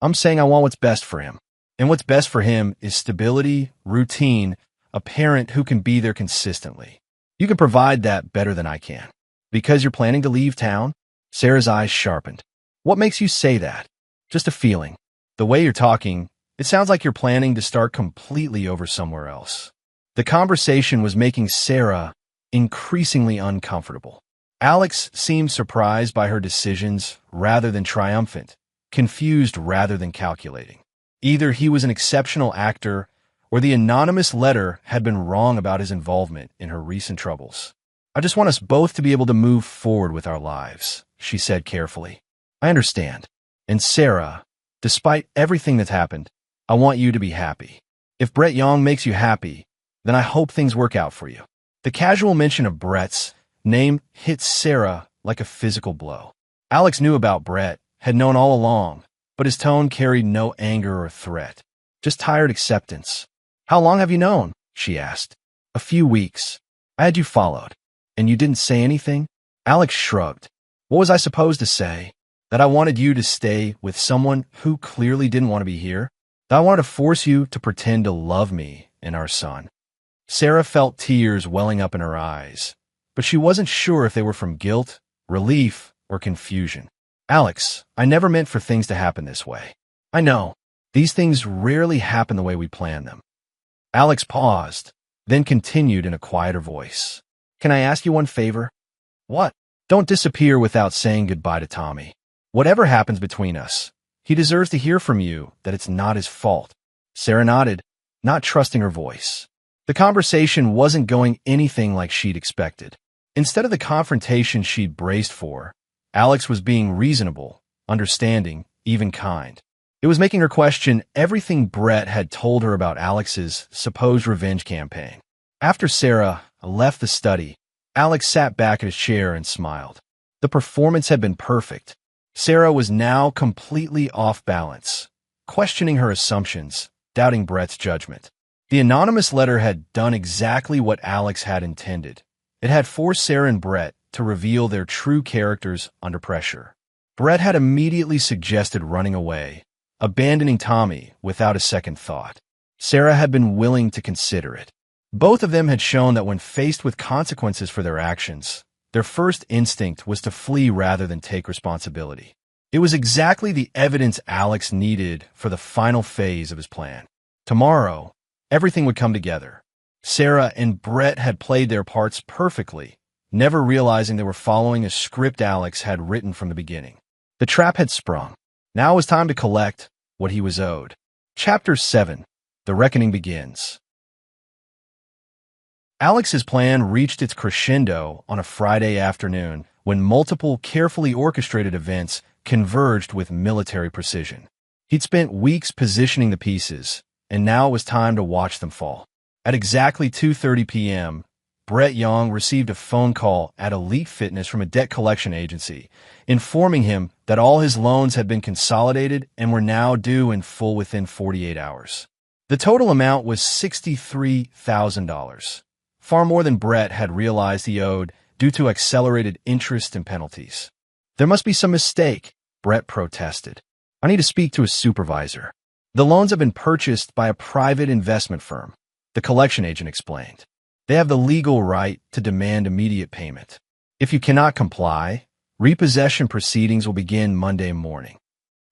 "I'm saying I want what's best for him. And what's best for him is stability, routine, a parent who can be there consistently. You can provide that better than I can." "Because you're planning to leave town?" Sarah's eyes sharpened. "What makes you say that?" "Just a feeling. The way you're talking, it sounds like you're planning to start completely over somewhere else." The conversation was making Sarah increasingly uncomfortable. Alex seemed surprised by her decisions rather than triumphant, confused rather than calculating. Either he was an exceptional actor, or the anonymous letter had been wrong about his involvement in her recent troubles. "I just want us both to be able to move forward with our lives," she said carefully. "I understand. And Sarah, despite everything that's happened, I want you to be happy. If Brett Young makes you happy, then I hope things work out for you." The casual mention of Brett's name hit Sarah like a physical blow. Alex knew about Brett, had known all along, but his tone carried no anger or threat, just tired acceptance. "How long have you known?" she asked. "A few weeks. I had you followed. And you didn't say anything?" Alex shrugged. "What was I supposed to say? That I wanted you to stay with someone who clearly didn't want to be here? That I wanted to force you to pretend to love me and our son?" Sarah felt tears welling up in her eyes, but she wasn't sure if they were from guilt, relief, or confusion. "Alex, I never meant for things to happen this way. I know. These things rarely happen the way we plan them." Alex paused, then continued in a quieter voice. "Can I ask you one favor?" "What?" "Don't disappear without saying goodbye to Tommy. Whatever happens between us, he deserves to hear from you that it's not his fault." Sarah nodded, not trusting her voice. The conversation wasn't going anything like she'd expected. Instead of the confrontation she'd braced for, Alex was being reasonable, understanding, even kind. It was making her question everything Brett had told her about Alex's supposed revenge campaign. After Sarah left the study, Alex sat back in his chair and smiled. The performance had been perfect. Sarah was now completely off balance, questioning her assumptions, doubting Brett's judgment. The anonymous letter had done exactly what Alex had intended. It had forced Sarah and Brett to reveal their true characters under pressure. Brett had immediately suggested running away, abandoning Tommy without a second thought. Sarah had been willing to consider it. Both of them had shown that when faced with consequences for their actions, their first instinct was to flee rather than take responsibility. It was exactly the evidence Alex needed for the final phase of his plan. Tomorrow, everything would come together. Sarah and Brett had played their parts perfectly, never realizing they were following a script Alex had written from the beginning. The trap had sprung. Now it was time to collect what he was owed. Chapter 7. The Reckoning Begins. Alex's plan reached its crescendo on a Friday afternoon when multiple carefully orchestrated events converged with military precision. He'd spent weeks positioning the pieces, and now it was time to watch them fall. At exactly 2:30 p.m., Brett Young received a phone call at Elite Fitness from a debt collection agency, informing him that all his loans had been consolidated and were now due in full within 48 hours. The total amount was $63,000, far more than Brett had realized he owed due to accelerated interest and penalties. There must be some mistake, Brett protested. I need to speak to a supervisor. The loans have been purchased by a private investment firm, the collection agent explained. They have the legal right to demand immediate payment. If you cannot comply, repossession proceedings will begin Monday morning.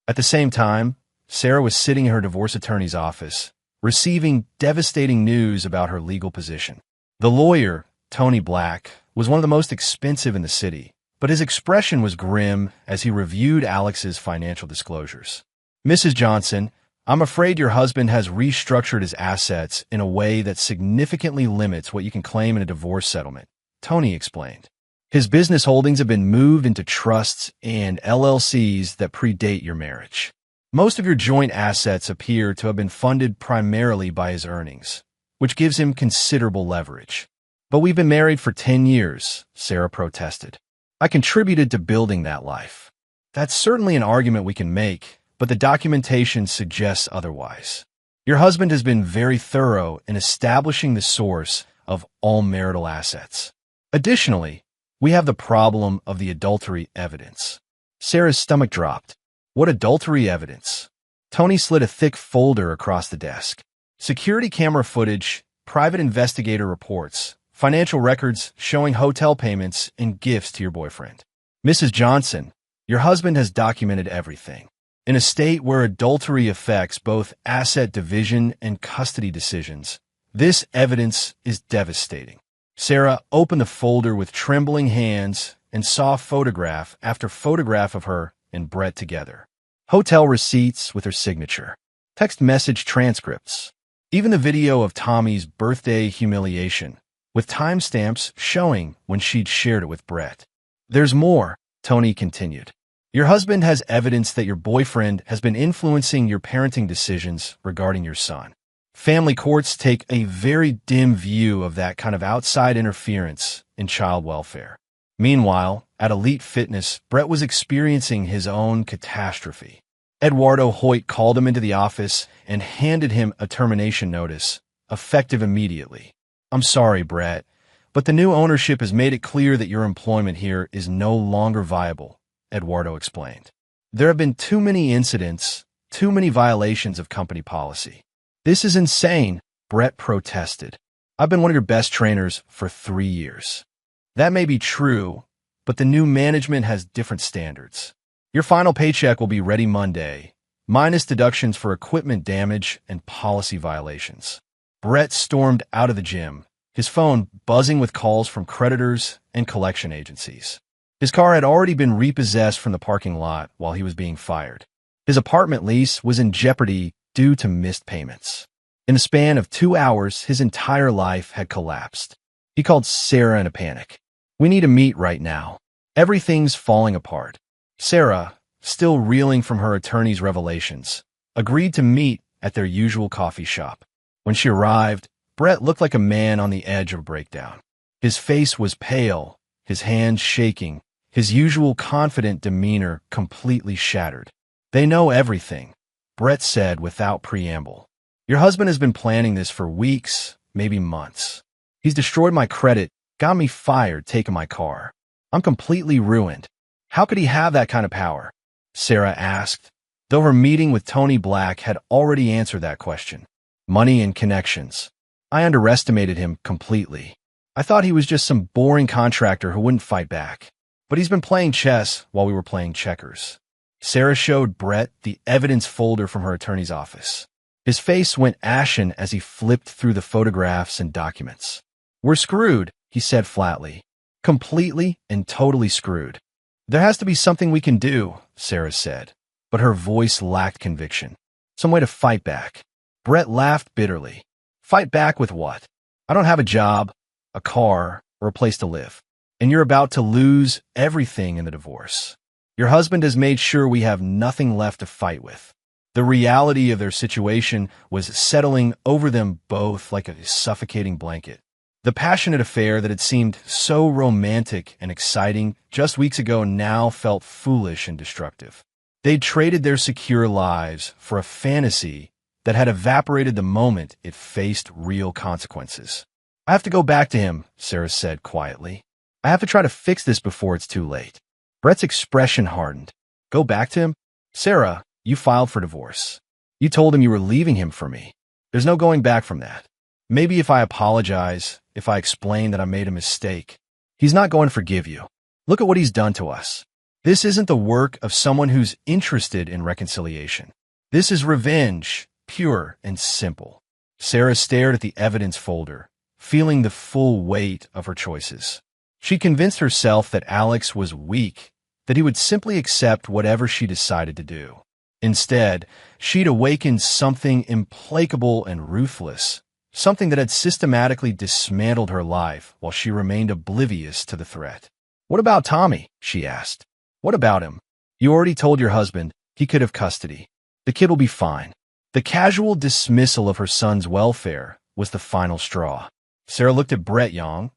At the same time, Sarah was sitting in her divorce attorney's office, receiving devastating news about her legal position. The lawyer, Tony Black, was one of the most expensive in the city, but his expression was grim as he reviewed Alex's financial disclosures. Mrs. Johnson, I'm afraid your husband has restructured his assets in a way that significantly limits what you can claim in a divorce settlement, Tony explained. His business holdings have been moved into trusts and LLCs that predate your marriage. Most of your joint assets appear to have been funded primarily by his earnings, which gives him considerable leverage. But we've been married for 10 years, Sarah protested. I contributed to building that life. That's certainly an argument we can make, but the documentation suggests otherwise. Your husband has been very thorough in establishing the source of all marital assets. Additionally, we have the problem of the adultery evidence. Sarah's stomach dropped. What adultery evidence? Tony slid a thick folder across the desk. Security camera footage, private investigator reports, financial records showing hotel payments and gifts to your boyfriend. Mrs. Johnson, your husband has documented everything. In a state where adultery affects both asset division and custody decisions, this evidence is devastating. Sarah opened the folder with trembling hands and saw photograph after photograph of her and Brett together. Hotel receipts with her signature, text message transcripts, even the video of Tommy's birthday humiliation, with timestamps showing when she'd shared it with Brett. There's more, Tony continued. Your husband has evidence that your boyfriend has been influencing your parenting decisions regarding your son. Family courts take a very dim view of that kind of outside interference in child welfare. Meanwhile, at Elite Fitness, Brett was experiencing his own catastrophe. Eduardo Hoyt called him into the office and handed him a termination notice, effective immediately. I'm sorry, Brett, but the new ownership has made it clear that your employment here is no longer viable, Eduardo explained. There have been too many incidents, too many violations of company policy. This is insane, Brett protested. I've been one of your best trainers for 3 years. That may be true, but the new management has different standards. Your final paycheck will be ready Monday, minus deductions for equipment damage and policy violations. Brett stormed out of the gym, his phone buzzing with calls from creditors and collection agencies. His car had already been repossessed from the parking lot while he was being fired. His apartment lease was in jeopardy due to missed payments. In the span of 2 hours, his entire life had collapsed. He called Sarah in a panic. We need to meet right now. Everything's falling apart. Sarah, still reeling from her attorney's revelations, agreed to meet at their usual coffee shop. When she arrived, Brett looked like a man on the edge of a breakdown. His face was pale, his hands shaking, his usual confident demeanor completely shattered. "They know everything," Brett said without preamble. "Your husband has been planning this for weeks, maybe months. He's destroyed my credit, got me fired, taken my car. I'm completely ruined. How could he have that kind of power?" Sarah asked, though her meeting with Tony Black had already answered that question. "Money and connections. I underestimated him completely. I thought he was just some boring contractor who wouldn't fight back. But he's been playing chess while we were playing checkers." Sarah showed Brett the evidence folder from her attorney's office. His face went ashen as he flipped through the photographs and documents. "We're screwed," he said flatly. "Completely and totally screwed." "There has to be something we can do," Sarah said, but her voice lacked conviction. "Some way to fight back." Brett laughed bitterly. "Fight back with what? I don't have a job, a car, or a place to live. And you're about to lose everything in the divorce. Your husband has made sure we have nothing left to fight with." The reality of their situation was settling over them both like a suffocating blanket. The passionate affair that had seemed so romantic and exciting just weeks ago now felt foolish and destructive. They'd traded their secure lives for a fantasy that had evaporated the moment it faced real consequences. "I have to go back to him," Sarah said quietly. "I have to try to fix this before it's too late." Brett's expression hardened. "Go back to him? Sarah, you filed for divorce. You told him you were leaving him for me. There's no going back from that. Maybe if I apologize, if I explain that I made a mistake, he's not going to forgive you. Look at what he's done to us. This isn't the work of someone who's interested in reconciliation. This is revenge, pure and simple." Sarah stared at the evidence folder, feeling the full weight of her choices. She convinced herself that Alex was weak, that he would simply accept whatever she decided to do. Instead, she'd awakened something implacable and ruthless, something that had systematically dismantled her life while she remained oblivious to the threat. "What about Tommy?" she asked. "What about him? You already told your husband he could have custody. The kid will be fine." The casual dismissal of her son's welfare was the final straw. Sarah looked at Brett Young,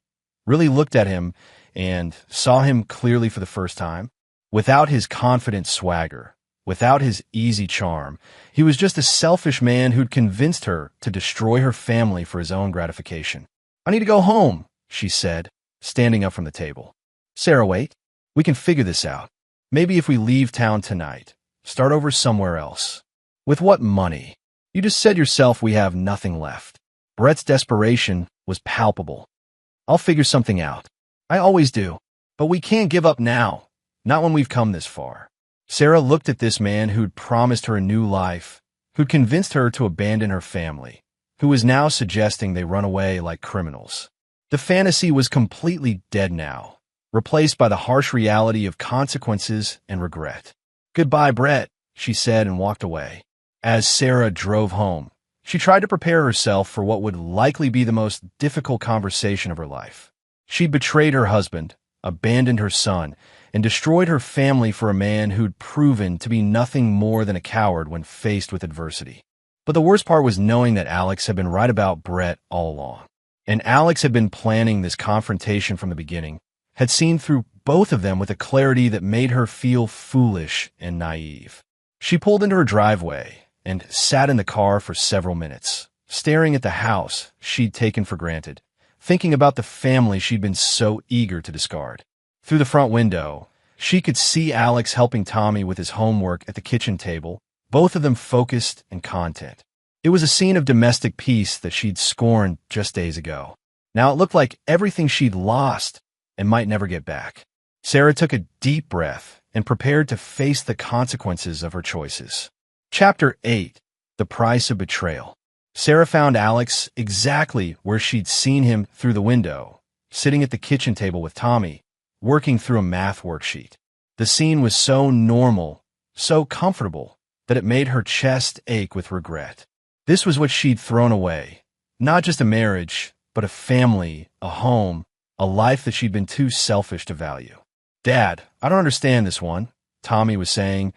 really looked at him, and saw him clearly for the first time. Without his confident swagger, without his easy charm, he was just a selfish man who'd convinced her to destroy her family for his own gratification. "I need to go home," she said, standing up from the table. "Sarah, wait. We can figure this out. Maybe if we leave town tonight, start over somewhere else. With what money? You just said yourself we have nothing left." Brett's desperation was palpable. "I'll figure something out. I always do. But we can't give up now. Not when we've come this far." Sarah looked at this man who'd promised her a new life, who'd convinced her to abandon her family, who was now suggesting they run away like criminals. The fantasy was completely dead now, replaced by the harsh reality of consequences and regret. "Goodbye, Brett," she said and walked away. As Sarah drove home, she tried to prepare herself for what would likely be the most difficult conversation of her life. She'd betrayed her husband, abandoned her son, and destroyed her family for a man who'd proven to be nothing more than a coward when faced with adversity. But the worst part was knowing that Alex had been right about Brett all along. And Alex had been planning this confrontation from the beginning, had seen through both of them with a clarity that made her feel foolish and naive. She pulled into her driveway and sat in the car for several minutes, staring at the house she'd taken for granted, thinking about the family she'd been so eager to discard. Through the front window, she could see Alex helping Tommy with his homework at the kitchen table, both of them focused and content. It was a scene of domestic peace that she'd scorned just days ago. Now it looked like everything she'd lost and might never get back. Sarah took a deep breath and prepared to face the consequences of her choices. Chapter 8. The Price of Betrayal. Sarah found Alex exactly where she'd seen him through the window, sitting at the kitchen table with Tommy, working through a math worksheet. The scene was so normal, so comfortable, that it made her chest ache with regret. This was what she'd thrown away. Not just a marriage, but a family, a home, a life that she'd been too selfish to value. "Dad, I don't understand this one," Tommy was saying,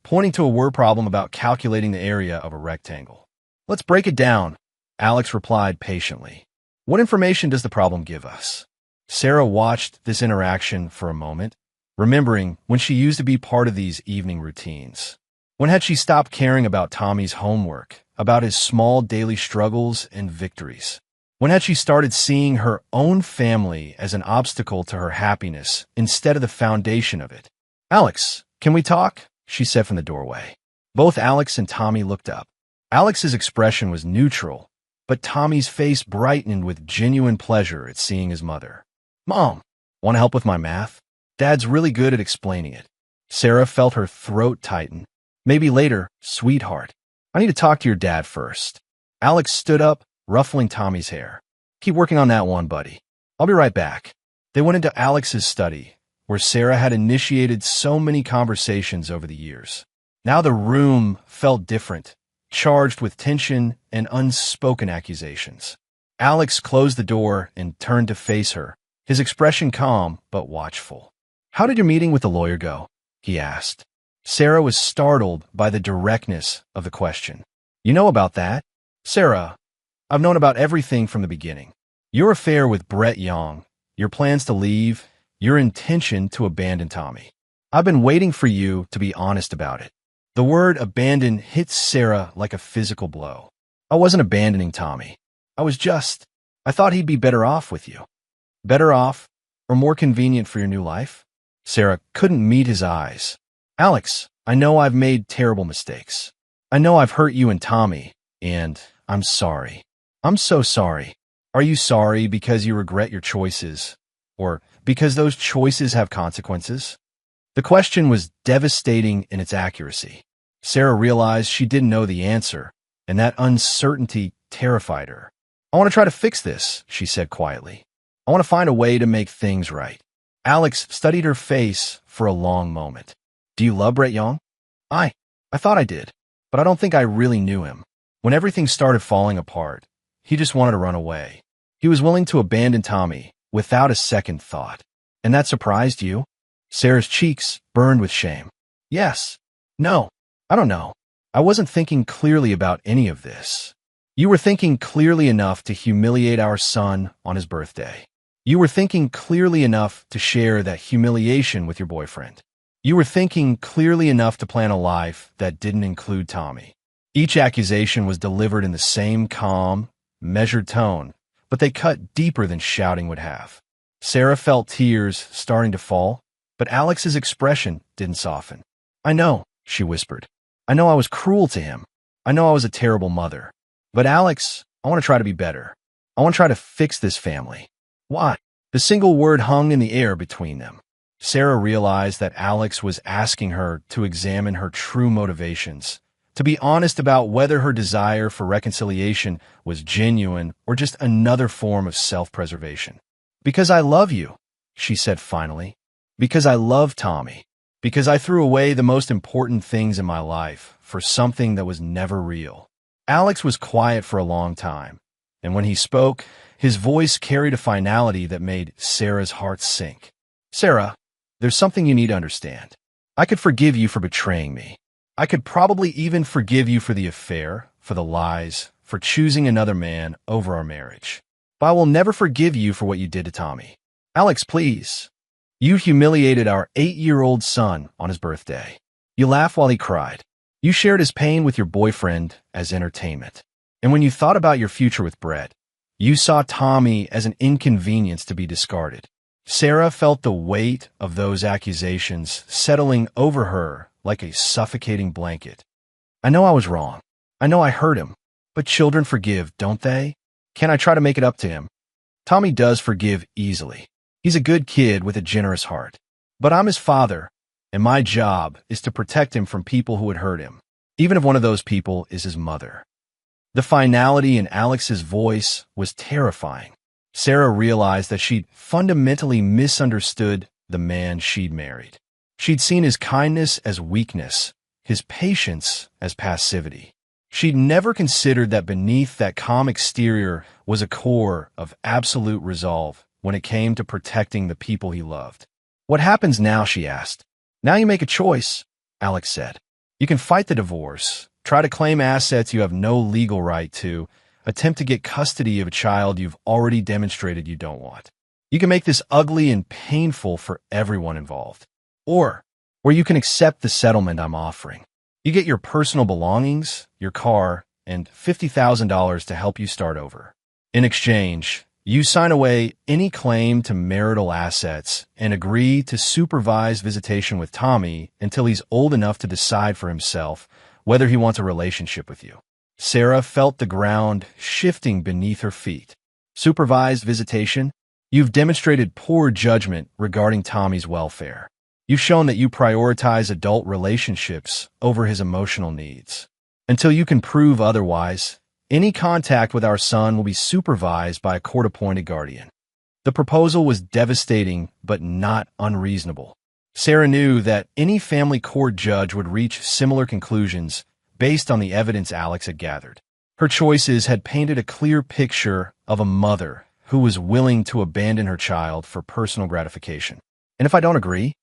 pointing to a word problem about calculating the area of a rectangle. "Let's break it down," Alex replied patiently. "What information does the problem give us?" Sarah watched this interaction for a moment, remembering when she used to be part of these evening routines. When had she stopped caring about Tommy's homework, about his small daily struggles and victories? When had she started seeing her own family as an obstacle to her happiness instead of the foundation of it? "Alex, can we talk?" she said from the doorway. Both Alex and Tommy looked up. Alex's expression was neutral, but Tommy's face brightened with genuine pleasure at seeing his mother. "Mom, want to help with my math? Dad's really good at explaining it." Sarah felt her throat tighten. "Maybe later, sweetheart. I need to talk to your dad first." Alex stood up, ruffling Tommy's hair. "Keep working on that one, buddy. I'll be right back." They went into Alex's study, where Sarah had initiated so many conversations over the years. Now the room felt different, charged with tension and unspoken accusations. Alex closed the door and turned to face her, his expression calm but watchful. "How did your meeting with the lawyer go?" he asked. Sarah was startled by the directness of the question. "You know about that?" "Sarah, I've known about everything from the beginning. Your affair with Brett Young, your plans to leave, your intention to abandon Tommy. I've been waiting for you to be honest about it." The word abandon hit Sarah like a physical blow. "I wasn't abandoning Tommy. I thought he'd be better off with you." "Better off or more convenient for your new life?" Sarah couldn't meet his eyes. "Alex, I know I've made terrible mistakes. I know I've hurt you and Tommy, and I'm sorry. I'm so sorry. Are you sorry because you regret your choices, or because those choices have consequences?" The question was devastating in its accuracy. Sarah realized she didn't know the answer, and that uncertainty terrified her. "I want to try to fix this," she said quietly. "I want to find a way to make things right." Alex studied her face for a long moment. "Do you love Brett Young?" I thought I did, but I don't think I really knew him. When everything started falling apart, he just wanted to run away. He was willing to abandon Tommy without a second thought. And that surprised you?" Sarah's cheeks burned with shame. "Yes. No. I don't know. I wasn't thinking clearly about any of this." "You were thinking clearly enough to humiliate our son on his birthday. You were thinking clearly enough to share that humiliation with your boyfriend. You were thinking clearly enough to plan a life that didn't include Tommy." Each accusation was delivered in the same calm, measured tone, but they cut deeper than shouting would have. Sarah felt tears starting to fall, but Alex's expression didn't soften. "I know," she whispered. "I know I was cruel to him. I know I was a terrible mother. But Alex, I want to try to be better. I want to try to fix this family." "Why?" The single word hung in the air between them. Sarah realized that Alex was asking her to examine her true motivations, to be honest about whether her desire for reconciliation was genuine or just another form of self-preservation. "Because I love you," she said finally. "Because I love Tommy. Because I threw away the most important things in my life for something that was never real." Alex was quiet for a long time, and when he spoke, his voice carried a finality that made Sarah's heart sink. "Sarah, there's something you need to understand. I could forgive you for betraying me. I could probably even forgive you for the affair, for the lies, for choosing another man over our marriage. But I will never forgive you for what you did to Tommy. Alex, please. You humiliated our 8-year-old son on his birthday. You laughed while he cried. You shared his pain with your boyfriend as entertainment. And when you thought about your future with Brett, you saw Tommy as an inconvenience to be discarded." Sarah felt the weight of those accusations settling over her like a suffocating blanket. "I know I was wrong. I know I hurt him. But children forgive, don't they? Can I try to make it up to him? Tommy does forgive easily. He's a good kid with a generous heart. But I'm his father, and my job is to protect him from people who would hurt him, even if one of those people is his mother." The finality in Alex's voice was terrifying. Sarah realized that she'd fundamentally misunderstood the man she'd married. She'd seen his kindness as weakness, his patience as passivity. She'd never considered that beneath that calm exterior was a core of absolute resolve when it came to protecting the people he loved. "What happens now?" she asked. "Now you make a choice," Alex said. "You can fight the divorce, try to claim assets you have no legal right to, attempt to get custody of a child you've already demonstrated you don't want. You can make this ugly and painful for everyone involved. or where you can accept the settlement I'm offering. You get your personal belongings, your car, and $50,000 to help you start over. In exchange, you sign away any claim to marital assets and agree to supervise visitation with Tommy until he's old enough to decide for himself whether he wants a relationship with you. Sarah felt the ground shifting beneath her feet. Supervised visitation? You've demonstrated poor judgment regarding Tommy's welfare. You've shown that you prioritize adult relationships over his emotional needs. Until you can prove otherwise, any contact with our son will be supervised by a court-appointed guardian. The proposal was devastating but not unreasonable. Sarah knew that any family court judge would reach similar conclusions based on the evidence Alex had gathered. Her choices had painted a clear picture of a mother who was willing to abandon her child for personal gratification. And if I don't agree,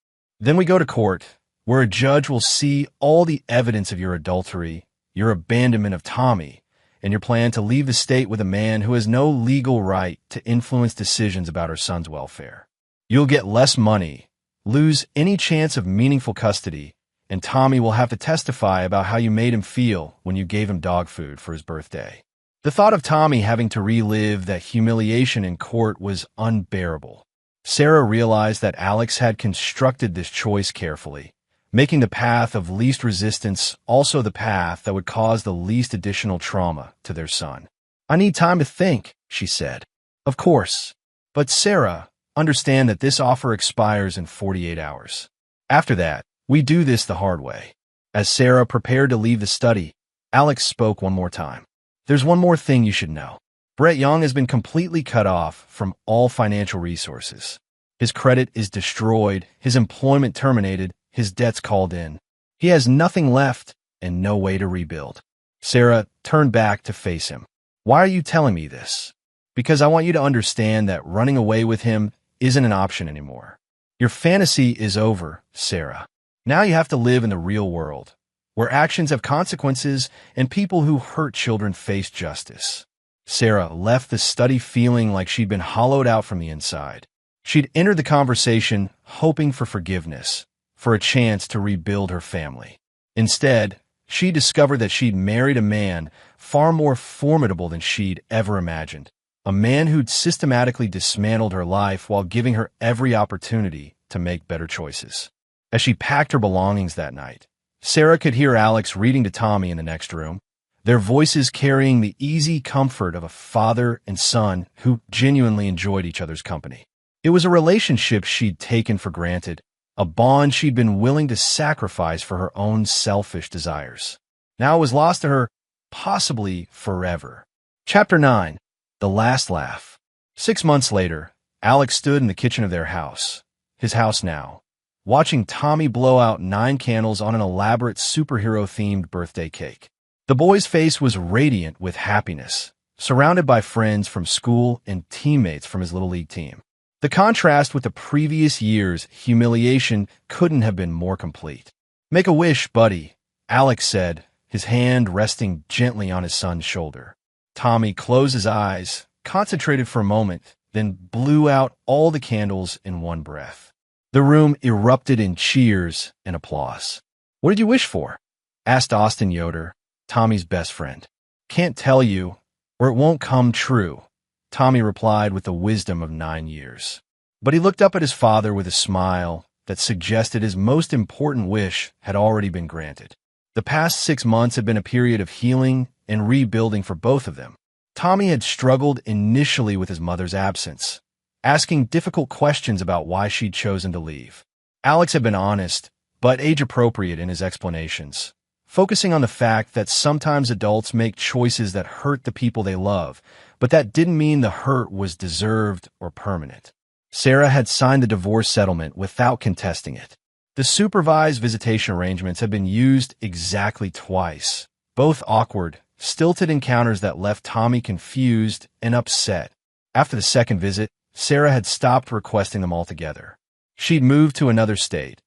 then we go to court, where a judge will see all the evidence of your adultery, your abandonment of Tommy, and your plan to leave the state with a man who has no legal right to influence decisions about her son's welfare. You'll get less money, lose any chance of meaningful custody, and Tommy will have to testify about how you made him feel when you gave him dog food for his birthday. The thought of Tommy having to relive that humiliation in court was unbearable. Sarah realized that Alex had constructed this choice carefully, making the path of least resistance also the path that would cause the least additional trauma to their son. I need time to think, she said. Of course. But Sarah, understand that this offer expires in 48 hours. After that, we do this the hard way. As Sarah prepared to leave the study, Alex spoke one more time. There's one more thing you should know. Brett Young has been completely cut off from all financial resources. His credit is destroyed, his employment terminated, his debts called in. He has nothing left and no way to rebuild. Sarah turned back to face him. Why are you telling me this? Because I want you to understand that running away with him isn't an option anymore. Your fantasy is over, Sarah. Now you have to live in the real world, where actions have consequences and people who hurt children face justice. Sarah left the study feeling like she'd been hollowed out from the inside. She'd entered the conversation hoping for forgiveness, for a chance to rebuild her family. Instead, she discovered that she'd married a man far more formidable than she'd ever imagined. A man who'd systematically dismantled her life while giving her every opportunity to make better choices. As she packed her belongings that night, Sarah could hear Alex reading to Tommy in the next room, their voices carrying the easy comfort of a father and son who genuinely enjoyed each other's company. It was a relationship she'd taken for granted, a bond she'd been willing to sacrifice for her own selfish desires. Now it was lost to her, possibly forever. Chapter 9. The Last Laugh. 6 months later, Alex stood in the kitchen of their house, his house now, watching Tommy blow out 9 candles on an elaborate superhero-themed birthday cake. The boy's face was radiant with happiness, surrounded by friends from school and teammates from his Little League team. The contrast with the previous year's humiliation couldn't have been more complete. Make a wish, buddy, Alex said, his hand resting gently on his son's shoulder. Tommy closed his eyes, concentrated for a moment, then blew out all the candles in one breath. The room erupted in cheers and applause. What did you wish for? Asked Austin Yoder, Tommy's best friend. Can't tell you, or it won't come true, Tommy replied with the wisdom of 9 years. But he looked up at his father with a smile that suggested his most important wish had already been granted. The past 6 months had been a period of healing and rebuilding for both of them. Tommy had struggled initially with his mother's absence, asking difficult questions about why she'd chosen to leave. Alex had been honest, but age-appropriate in his explanations, focusing on the fact that sometimes adults make choices that hurt the people they love, but that didn't mean the hurt was deserved or permanent. Sarah had signed the divorce settlement without contesting it. The supervised visitation arrangements had been used exactly twice, both awkward, stilted encounters that left Tommy confused and upset. After the second visit, Sarah had stopped requesting them altogether. She'd moved to another state,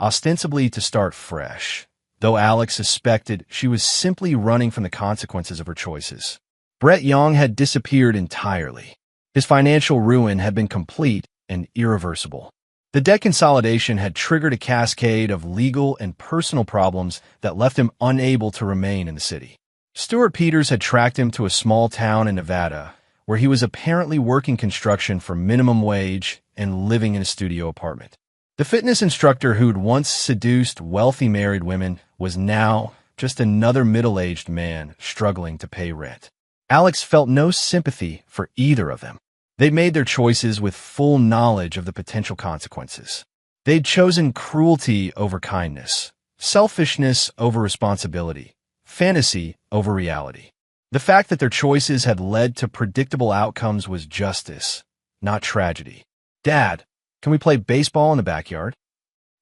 ostensibly to start fresh, though Alex suspected she was simply running from the consequences of her choices. Brett Young had disappeared entirely. His financial ruin had been complete and irreversible. The debt consolidation had triggered a cascade of legal and personal problems that left him unable to remain in the city. Stuart Peters had tracked him to a small town in Nevada, where he was apparently working construction for minimum wage and living in a studio apartment. The fitness instructor who'd once seduced wealthy married women was now just another middle-aged man struggling to pay rent. Alex felt no sympathy for either of them. They'd made their choices with full knowledge of the potential consequences. They'd chosen cruelty over kindness, selfishness over responsibility, fantasy over reality. The fact that their choices had led to predictable outcomes was justice, not tragedy. "Dad, can we play baseball in the backyard?"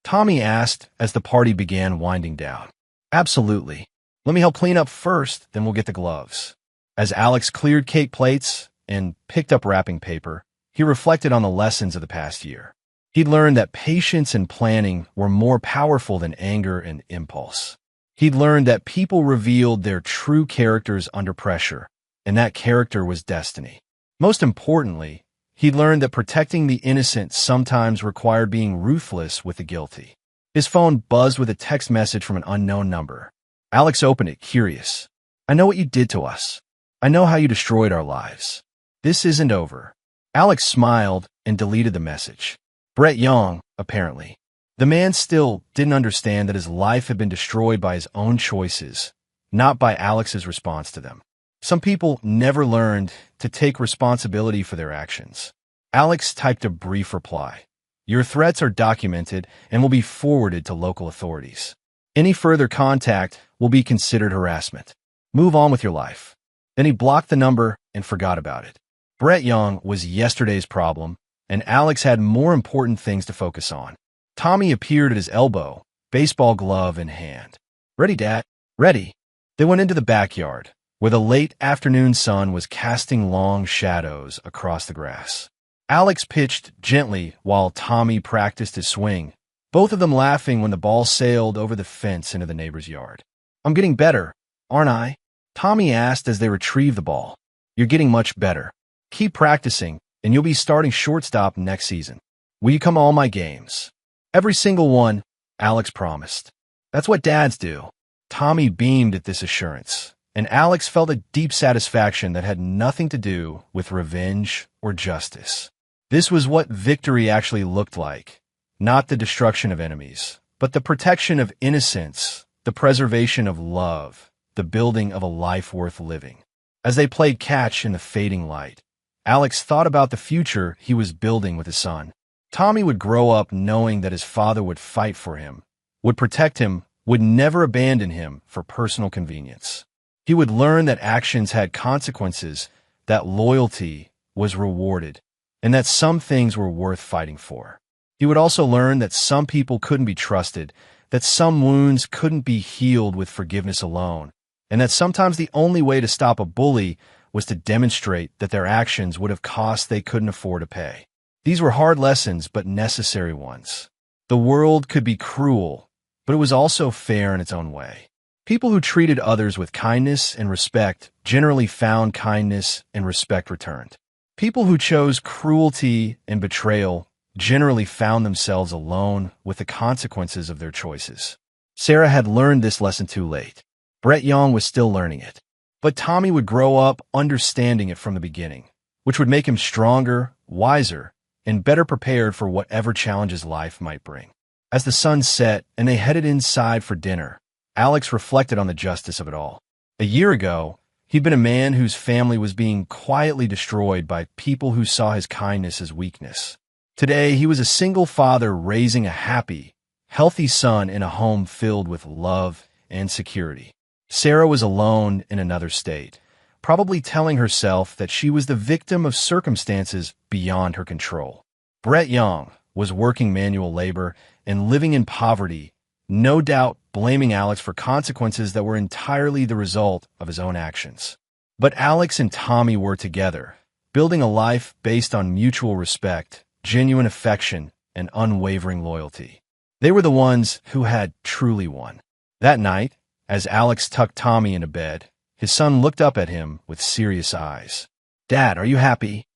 Tommy asked as the party began winding down. "Absolutely. Let me help clean up first, then we'll get the gloves." As Alex cleared cake plates and picked up wrapping paper, he reflected on the lessons of the past year. He'd learned that patience and planning were more powerful than anger and impulse. He'd learned that people revealed their true characters under pressure, and that character was destiny. Most importantly, he'd learned that protecting the innocent sometimes required being ruthless with the guilty. His phone buzzed with a text message from an unknown number. Alex opened it, curious. "I know what you did to us. I know how you destroyed our lives. This isn't over." Alex smiled and deleted the message. Brett Young, apparently. The man still didn't understand that his life had been destroyed by his own choices, not by Alex's response to them. Some people never learned to take responsibility for their actions. Alex typed a brief reply. "Your threats are documented and will be forwarded to local authorities. Any further contact will be considered harassment. Move on with your life." Then he blocked the number and forgot about it. Brett Young was yesterday's problem, and Alex had more important things to focus on. Tommy appeared at his elbow, baseball glove in hand. "Ready, Dad?" "Ready." They went into the backyard, where the late afternoon sun was casting long shadows across the grass. Alex pitched gently while Tommy practiced his swing, both of them laughing when the ball sailed over the fence into the neighbor's yard. "I'm getting better, aren't I?" Tommy asked as they retrieved the ball. "You're getting much better. Keep practicing, and you'll be starting shortstop next season. Will you come to all my games?" "Every single one," Alex promised. "That's what dads do." Tommy beamed at this assurance, and Alex felt a deep satisfaction that had nothing to do with revenge or justice. This was what victory actually looked like, not the destruction of enemies, but the protection of innocence, the preservation of love, the building of a life worth living. As they played catch in the fading light, Alex thought about the future he was building with his son. Tommy would grow up knowing that his father would fight for him, would protect him, would never abandon him for personal convenience. He would learn that actions had consequences, that loyalty was rewarded, and that some things were worth fighting for. He would also learn that some people couldn't be trusted, that some wounds couldn't be healed with forgiveness alone, and that sometimes the only way to stop a bully was to demonstrate that their actions would have costs they couldn't afford to pay. These were hard lessons, but necessary ones. The world could be cruel, but it was also fair in its own way. People who treated others with kindness and respect generally found kindness and respect returned. People who chose cruelty and betrayal generally found themselves alone with the consequences of their choices. Sarah had learned this lesson too late. Brett Young was still learning it. But Tommy would grow up understanding it from the beginning, which would make him stronger, wiser, and better prepared for whatever challenges life might bring. As the sun set and they headed inside for dinner, Alex reflected on the justice of it all. A year ago, he'd been a man whose family was being quietly destroyed by people who saw his kindness as weakness. Today, he was a single father raising a happy, healthy son in a home filled with love and security. Sarah was alone in another state, probably telling herself that she was the victim of circumstances beyond her control. Brett Young was working manual labor and living in poverty, no doubt blaming Alex for consequences that were entirely the result of his own actions. But Alex and Tommy were together, building a life based on mutual respect, genuine affection, and unwavering loyalty. They were the ones who had truly won. That night, as Alex tucked Tommy into bed, his son looked up at him with serious eyes. "Dad, are you happy?"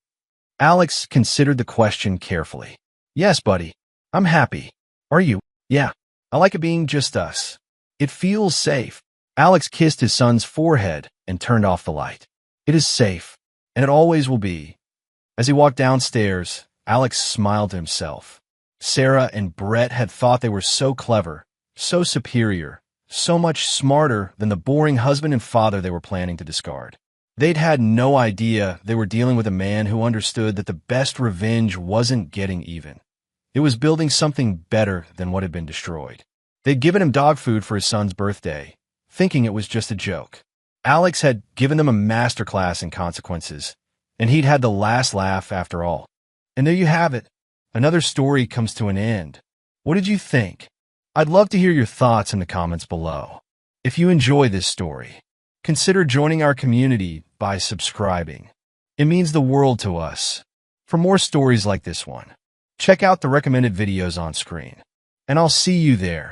Alex considered the question carefully. "Yes, buddy. I'm happy. Are you? Yeah. I like it being just us. It feels safe. Alex kissed his son's forehead and turned off the light. It is safe, and it always will be. As he walked downstairs, Alex smiled to himself. Sarah and Brett had thought they were so clever, so superior, so much smarter than the boring husband and father they were planning to discard. They'd had no idea they were dealing with a man who understood that the best revenge wasn't getting even. It was building something better than what had been destroyed. They'd given him dog food for his son's birthday, thinking it was just a joke. Alex had given them a masterclass in consequences, and he'd had the last laugh after all. And there you have it. Another story comes to an end. What did you think? I'd love to hear your thoughts in the comments below. If you enjoy this story, consider joining our community by subscribing. It means the world to us. For more stories like this one, check out the recommended videos on screen, and I'll see you there.